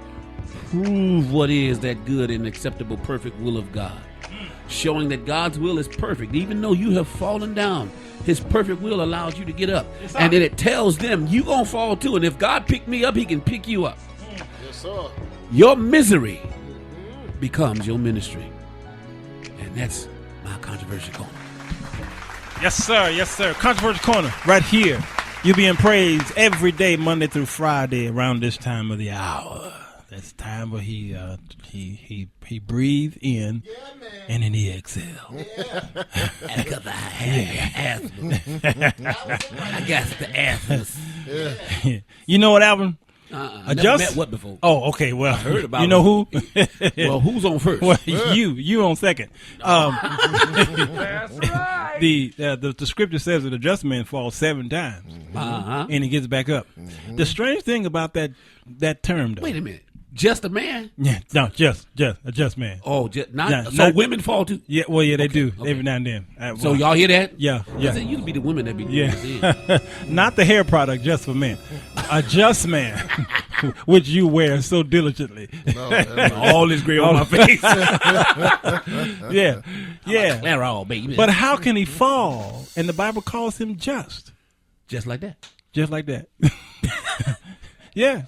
prove what is that good and acceptable, perfect will of God. Showing that God's will is perfect. Even though you have fallen down, his perfect will allows you to get up. Yes, and then it tells them, you gonna fall too. And if God picked me up, he can pick you up. Yes, sir. Your misery becomes your ministry. And that's my Controversial Corner. Yes, sir. Yes, sir. Controversial Corner right here. You'll be in praise every day, Monday through Friday, around this time of the hour. That's time where he breathed in, and then he exhaled. Because I got the asthma. You know what, Alvin? I never met what before. Oh, okay. Well, I heard about you know who? Well, who's on first? Well, you on second. That's right. The scripture says that a just man falls 7 times, and he gets back up. The strange thing about that term, though. Wait a minute. Just a man? Yeah, no, just a just man. Oh, so women fall too? Yeah, well, yeah, they do every now and then. So y'all hear that? Yeah. I said, you could be the women that be doing this. Not the hair product just for men. A just man, which you wear so diligently. All this gray on my face. Yeah. They're all baby. But how can he fall? And the Bible calls him just. Just like that. Just like that. Yeah.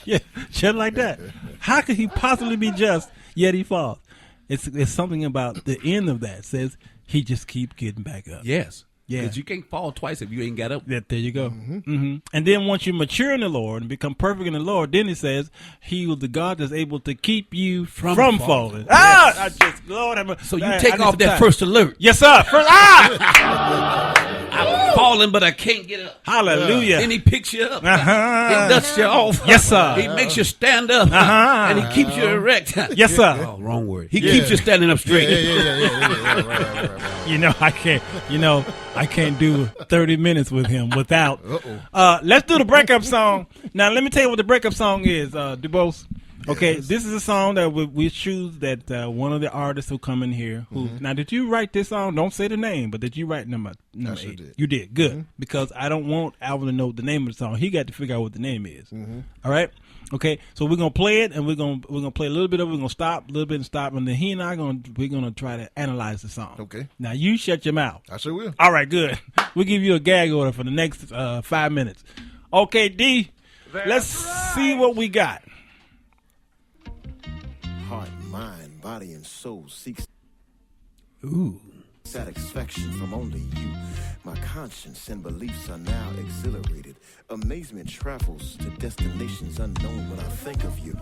Yeah, just like that. How could he possibly be just, yet he falls? It's something about the end of that says he just keep getting back up. Yes. Yeah. Because you can't fall twice if you ain't got up. Yeah, there you go. And then once you mature in the Lord and become perfect in the Lord, then it says he was the God that's able to keep you from falling. Yes. Lord, so you take off that first alert. Yes, sir. First, falling, but I can't get up. Hallelujah. Then he picks you up. He dusts you off. Yes, sir. He makes you stand up. And he keeps you erect. Yes, sir. Oh, wrong word. He keeps you standing up straight. Right. You know, I can't do 30 minutes with him without. Let's do the breakup song. Now, let me tell you what the breakup song is, Dubose. Okay, this is a song that we choose that one of the artists who come in here. Now, did you write this song? Don't say the name, but did you write number 8? Did. You did. Good. Because I don't want Alvin to know the name of the song. He got to figure out what the name is. All right? Okay, so we're gonna play it, and we're gonna play a little bit of it. We're gonna stop a little bit and stop, and then he and I we're gonna try to analyze the song. Okay. Now you shut your mouth. I sure will. All right, good. We'll give you a gag order for the next 5 minutes. Okay, D. Let's see what we got. Heart, mind, body, and soul seeks satisfaction from only you. My conscience and beliefs are now exhilarated. Amazement travels to destinations unknown when I think of you.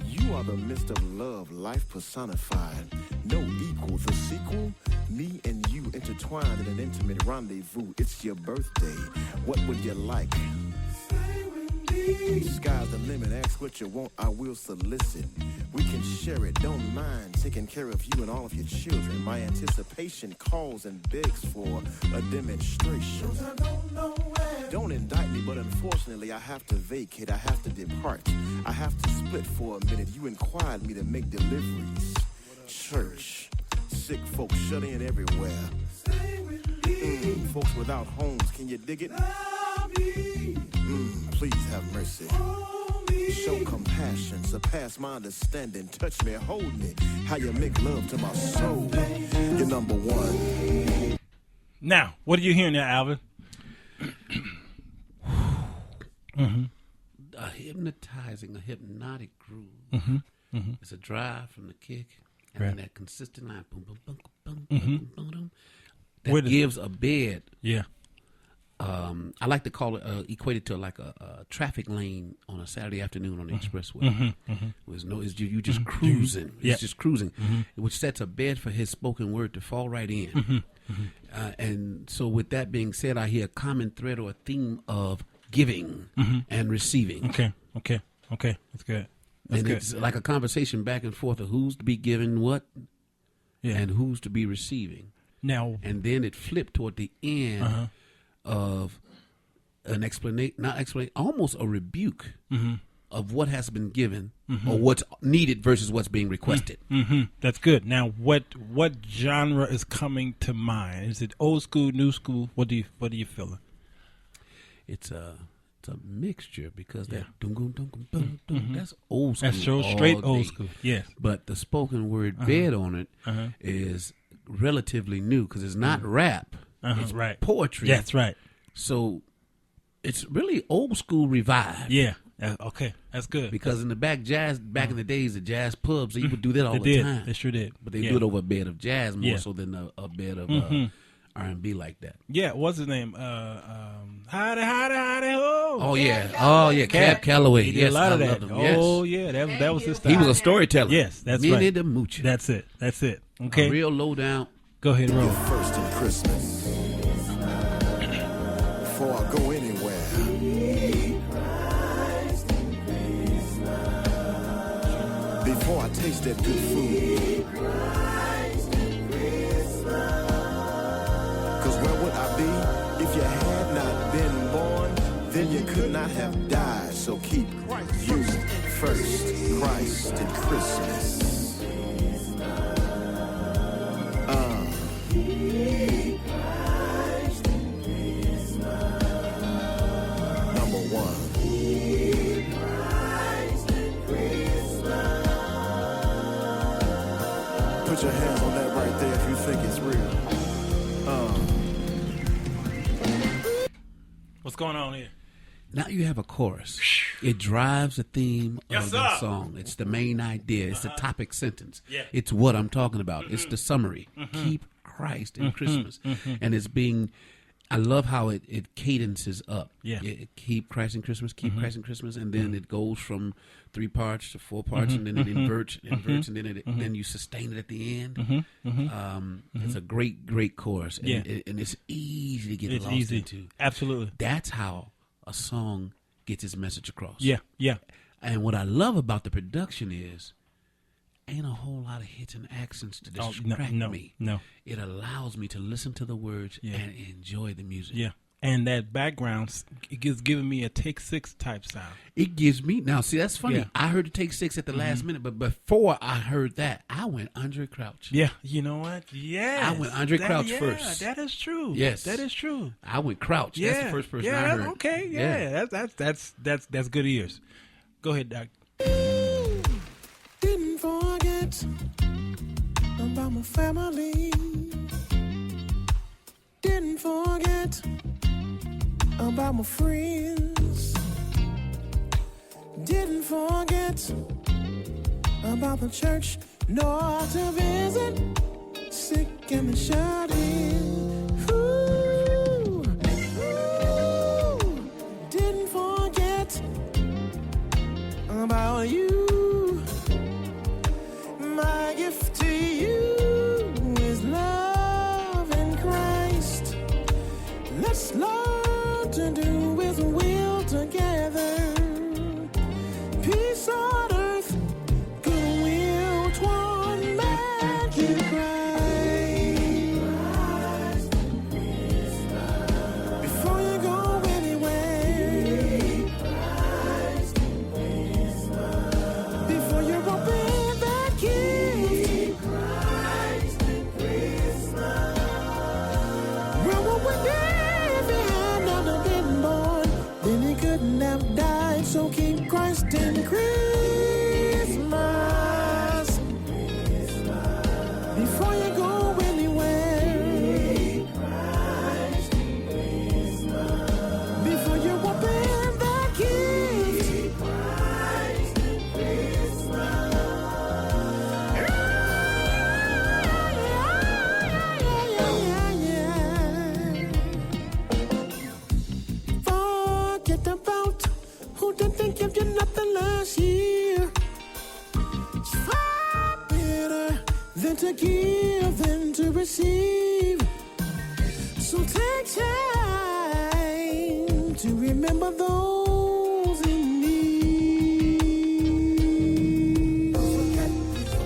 You are the mist of love, life personified. No equal, the sequel, me and you intertwined in an intimate rendezvous. It's your birthday. What would you like? Sky's the limit, ask what you want, I will solicit. We can share it, don't mind taking care of you and all of your children. My anticipation calls and begs for a demonstration. Don't indict me, but unfortunately I have to vacate, I have to depart. I have to split for a minute. You inquired me to make deliveries. Church, sick folks shut in everywhere. Folks without homes, can you dig it? Please have mercy. Show compassion, surpass my understanding. Touch me, hold me. How you make love to my soul. You're number one. Now, what are you hearing there, Alvin? A hypnotic groove. It's a drive from the kick, and then that consistent line. Boom, boom, boom, boom, boom, boom, boom. That gives a bed. Yeah. I like to call it equate it to like a traffic lane on a Saturday afternoon on the expressway. You just cruising. It's just cruising, which sets a bed for his spoken word to fall right in. And so, with that being said, I hear a common thread or a theme of giving and receiving. Okay, that's good. It's like a conversation back and forth of who's to be giving what, and who's to be receiving. Now, and then it flipped toward the end of an almost a rebuke of what has been given or what's needed versus what's being requested. That's good. Now, what genre is coming to mind? Is it old school, new school? What do you feel? It's a mixture because that that's old school. That's straight old school. Yes, but the spoken word bed on it is relatively new because it's not rap. It's poetry. That's right. So it's really old school revived. Yeah. Okay. That's good. Because in the back in the days, the jazz pubs, they would do that all the time. They sure did. But they do it over a bed of jazz more so than a bed of R&B like that. Yeah. What's his name? Howdy, ho. Oh yeah. Cab Calloway. He did a lot of that. Oh yeah. That was his style. He was a storyteller. Yes, that's right. Minnie the Moocher. That's it. Okay. A real low down. Go ahead, roll. First in Christmas. Before I go anywhere. Before I taste that good food. Cause where would I be if you had not been born? Then you could not have died. So keep you first, Christ and Christmas. Number one. Put your hands on that right there if you think it's real. What's going on here? Now you have a chorus. It drives the theme of the song. It's the main idea. It's the topic sentence. Yeah. It's what I'm talking about. It's the summary. Keep Christ in Christmas. And it's being I love how it cadences up. Yeah. Keep Christ in Christmas, keep Christ in Christmas, and then it goes from 3 parts to 4 parts, and then it inverts, and then you sustain it at the end. It's a great chorus, and, and it's easy to get lost into. Absolutely. That's how a song gets its message across. Yeah. And what I love about the production is, ain't a whole lot of hits and accents to distract me. No. It allows me to listen to the words and enjoy the music. Yeah. And that background, it gives giving me a Take 6 type sound. It gives me, now see, that's funny. Yeah. I heard the Take 6 at the last minute, but before I heard that, I went Andre Crouch. Yeah. You know what? Yeah. I went Andre Crouch first. That is true. Yes. That is true. I went Crouch. Yeah. That's the first person I heard. Okay. Yeah. That's good ears. Go ahead, Doc. Didn't forget about my family. Didn't forget about my friends. Didn't forget about the church, nor to visit sick and the shut in. Ooh. Didn't forget about you. My gift to you is love in Christ. Let's learn to do His will together. Peace on earth, goodwill toward man in Christ. Before you go anywhere, before you open that key, well, what would if he had not been born? Then he couldn't have died. So keep Christ in Christmas. Before you go anywhere, before you open that gift, forget about who didn't give you nothing last year. It's far better than to give than to receive. So take time to remember those in need. Forget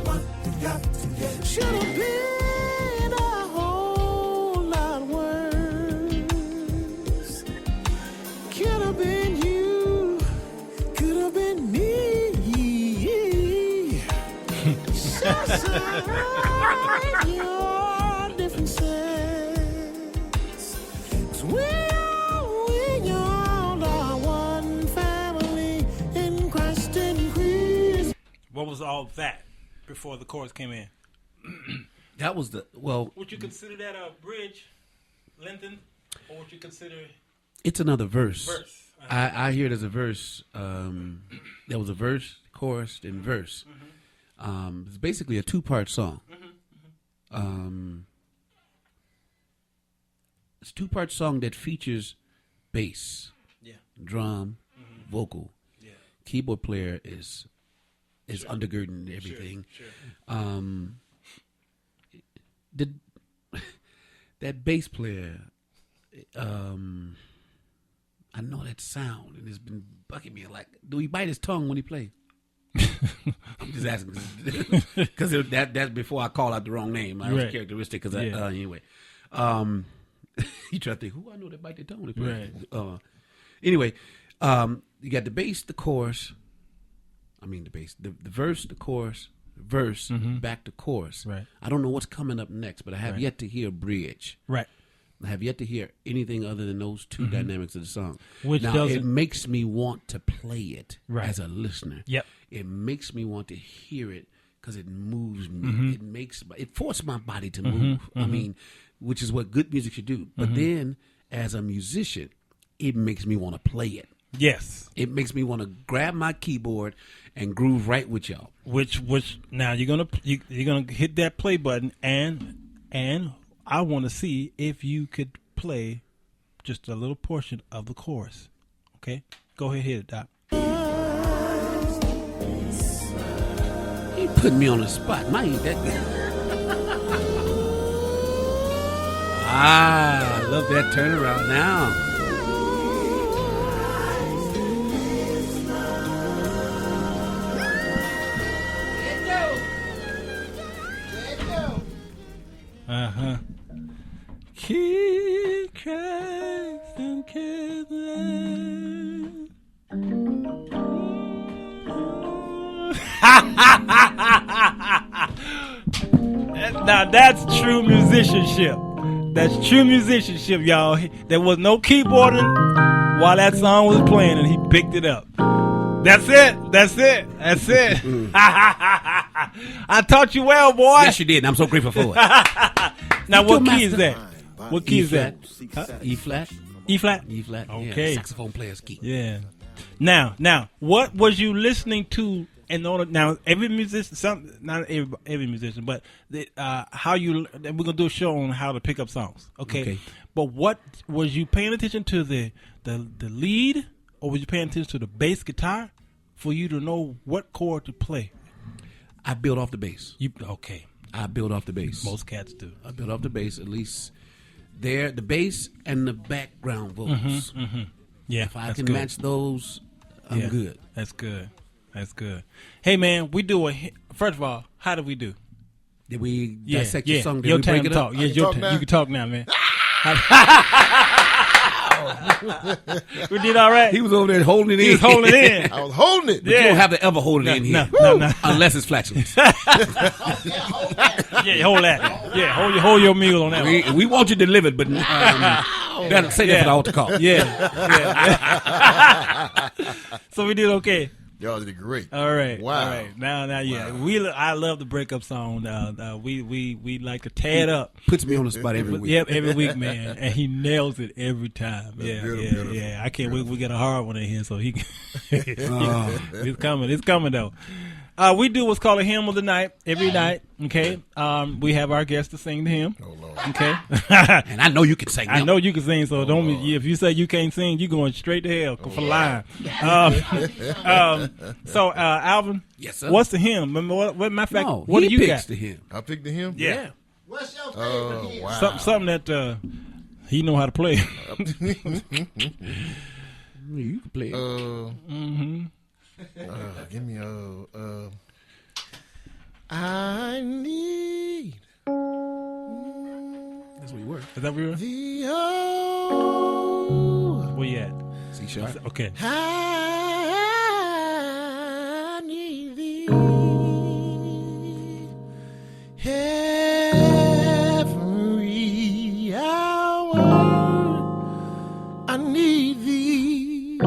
what you got to get. Should have been a whole lot worse. Could have been you, could have been me. Separate your differences. 'Cause we all are one family in Christ and Christ. What was all that before the chorus came in? That was the, well. Would you consider that a bridge, lengthened, or would you consider? It's another verse. I hear it as a verse. There was a verse, chorus, and verse. It's basically a 2-part song. It's a 2-part song that features bass, drum, vocal. Keyboard player is undergirding everything. That bass player, I know that sound, and it's been bugging me. Like, do he bite his tongue when he plays? I'm just asking because that's before I call out the wrong name. I was characteristic because anyway. You try to think who I know that bite their tongue when they play. Anyway, you got the bass, the chorus. I mean the bass, the verse, the chorus, verse, back to chorus. Right. I don't know what's coming up next, but I have yet to hear a bridge. Right. I have yet to hear anything other than those 2 dynamics of the song. Which now, it makes me want to play it as a listener. Yep. It makes me want to hear it because it moves me. It forces my body to move. I mean, which is what good music should do. But then, as a musician, it makes me want to play it. Yes. It makes me want to grab my keyboard and groove right with y'all. Which now you're gonna hit that play button and I want to see if you could play just a little portion of the chorus. Okay, go ahead, hit it, Doc. You putting me on the spot. Mine ain't that good. I love that turnaround now. Uh-huh. Keep Christ and kisses. Now that's true musicianship. That's true musicianship, y'all. There was no keyboarding while that song was playing, and he picked it up. That's it. That's it. That's it. I taught you well, boy. Yes, you did. And I'm so grateful for it. Now, what key is that? What key is that? E flat. E flat. E flat. Okay. Yeah, saxophone player's key. Yeah. Now, what was you listening to in order? Now, every musician, not every musician, but how you? We're gonna do a show on how to pick up songs. Okay. But what was you paying attention to the lead, or was you paying attention to the bass guitar for you to know what chord to play? I built off the bass. Okay. I built off the bass. Most cats do. I built off the bass, at least there, the bass and the background vocals. Yeah, if I can match those, I'm good. That's good. That's good. Hey, man, we do first of all, how did we do? Did we dissect your song? Did your we time break to it talk. up? Yeah, your time. You can talk now, man. We did all right. He was over there holding it in. He was holding it in. I was holding it. But you don't have to ever hold it in here. No. Unless it's flatulence. Yeah, hold that. Yeah, hold your meal on that one. We want you delivered, but say that for the altar call. Yeah. So we did okay. Y'all did great. All right. Wow. All right. Now, yeah. I love the breakup song. We like to tear it up. Puts me on the spot every week. Yep, every week, man, and he nails it every time. Beautiful. I can't wait. We get a hard one in here, so he. It's coming. It's coming though. We do what's called a hymn of the night every night. Okay. We have our guests to sing the hymn. Oh Lord. Okay. And I know you can sing. I know you can sing. So don't. If you say you can't sing, you going straight to hell for lying. So Alvin. Yes, sir. What's the hymn? What matter of fact? No, what do you picks got? the hymn. I picked the hymn. Yeah. What's your favorite hymn? Wow. Something that he know how to play. You can play it. Give me I need. That's where you were. Is that where you were? The Where you at? C sharp. Okay. I need thee every hour. I need thee.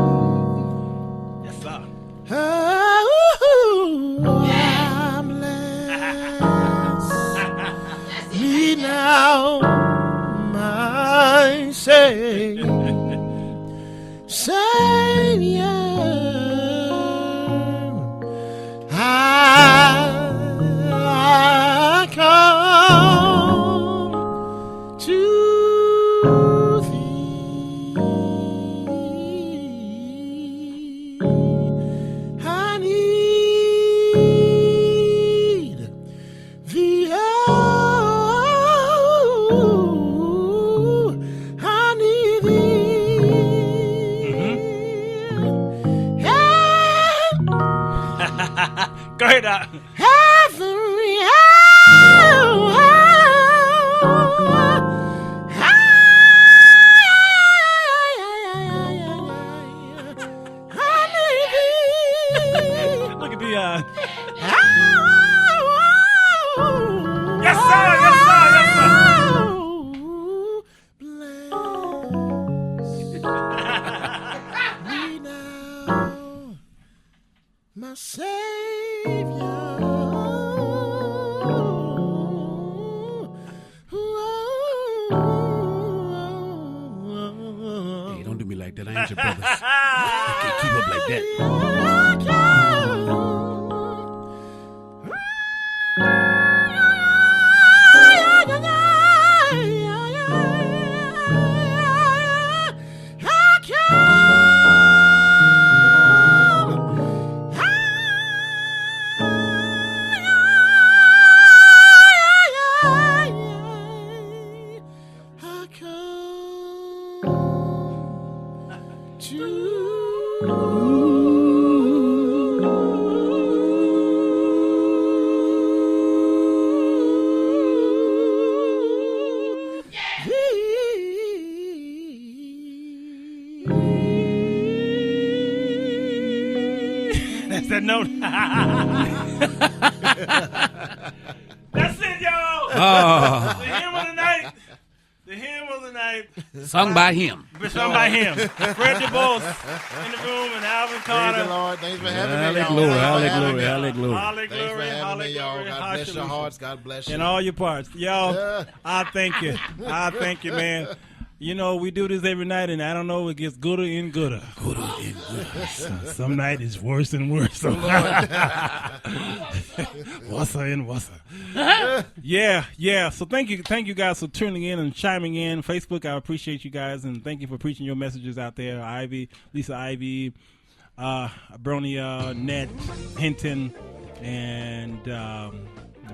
Yes, sir. Oh, I'm blessed. Me now, my Savior, I come to thee. I need thee. Oh, I need thee. Go ahead, Doc. Every Look at the Yes, sir. Yes, sir. Yes, sir. My Savior. Hey, don't do me like that. I ain't your brothers. I can't keep up like that. without you. That's that note. That's it, y'all. Oh. The hymn of the night. The hymn of the night. Sung by him. Sung by him. Fred Dubose in the room and Alvin Carter. Praise the Lord. Thanks for having me, y'all. Glory, Thanks hallelujah, for hallelujah. having me, y'all. God bless your hearts. God bless you. In all your parts. Y'all, I thank you. I thank you, man. You know, we do this every night, and I don't know, it gets gooder and gooder. Gooder and gooder. Some night is worse and worse. Wusser and wusser. Yeah. So thank you guys for tuning in and chiming in. Facebook, I appreciate you guys, and thank you for preaching your messages out there. Lisa Ivy, Bronia, Ned, Hinton, and,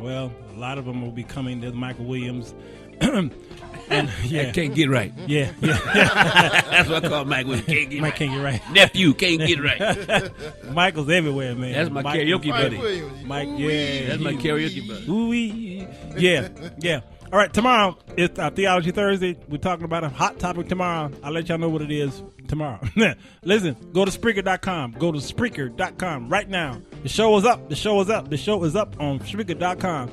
well, a lot of them will be coming. There's Michael Williams. And I can't get right. Yeah. That's what I call Mike. Can't get Mike can't get right. Nephew can't get right. Michael's everywhere, man. That's my karaoke buddy. Mike, yeah. That's my karaoke buddy. Ooh-wee. Yeah. All right, tomorrow it's Theology Thursday. We're talking about a hot topic tomorrow. I'll let y'all know what it is tomorrow. Listen, go to Spreaker.com. Go to Spreaker.com right now. The show is up. The show is up on Spreaker.com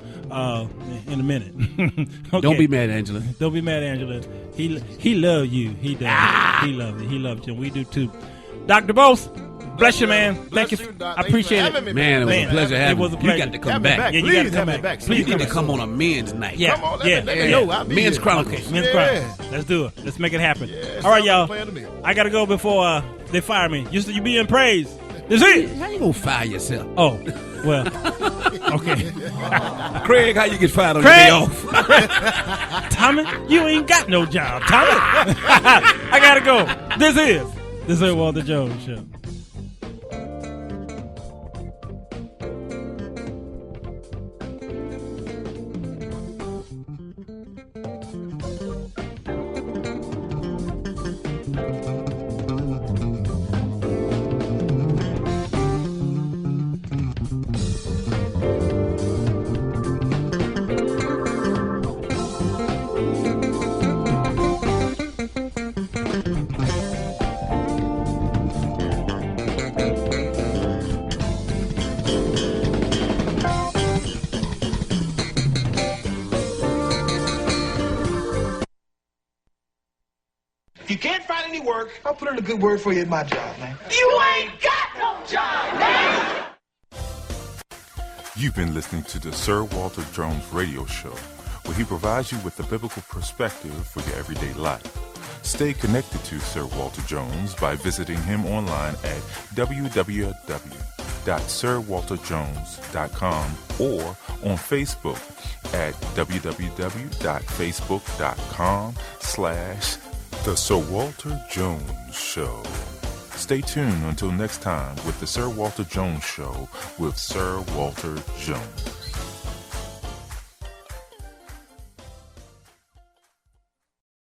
in a minute. Okay. Don't be mad, Angela. Don't be mad, Angela. He loves you. He does. He loves you. He loves you. We do too. Dr. Bose, bless you, man. Thank you. I appreciate it. Man, it was a pleasure having you. It was a pleasure. You got to come back. Yeah, you got to come back. Please, you need to come on a men's night. Yeah. Come on, let me know. Men's Chronicles. Men's Chronicles. Let's do it. Let's make it happen. All right, y'all. I got to go before they fire me. You be in praise. This it. How you gonna fire yourself? Oh, well. Okay. Craig, how you get fired on the day off? Tommy, you ain't got no job, Tommy. I gotta go. This is Walter Jones Show. If you can't find any work, I'll put in a good word for you at my job, man. You ain't got no job, man! You've been listening to the Sir Walter Jones Radio Show, where he provides you with a biblical perspective for your everyday life. Stay connected to Sir Walter Jones by visiting him online at www.sirwalterjones.com or on Facebook at www.facebook.com/The Sir Walter Jones Show. Stay tuned until next time with the Sir Walter Jones Show with Sir Walter Jones.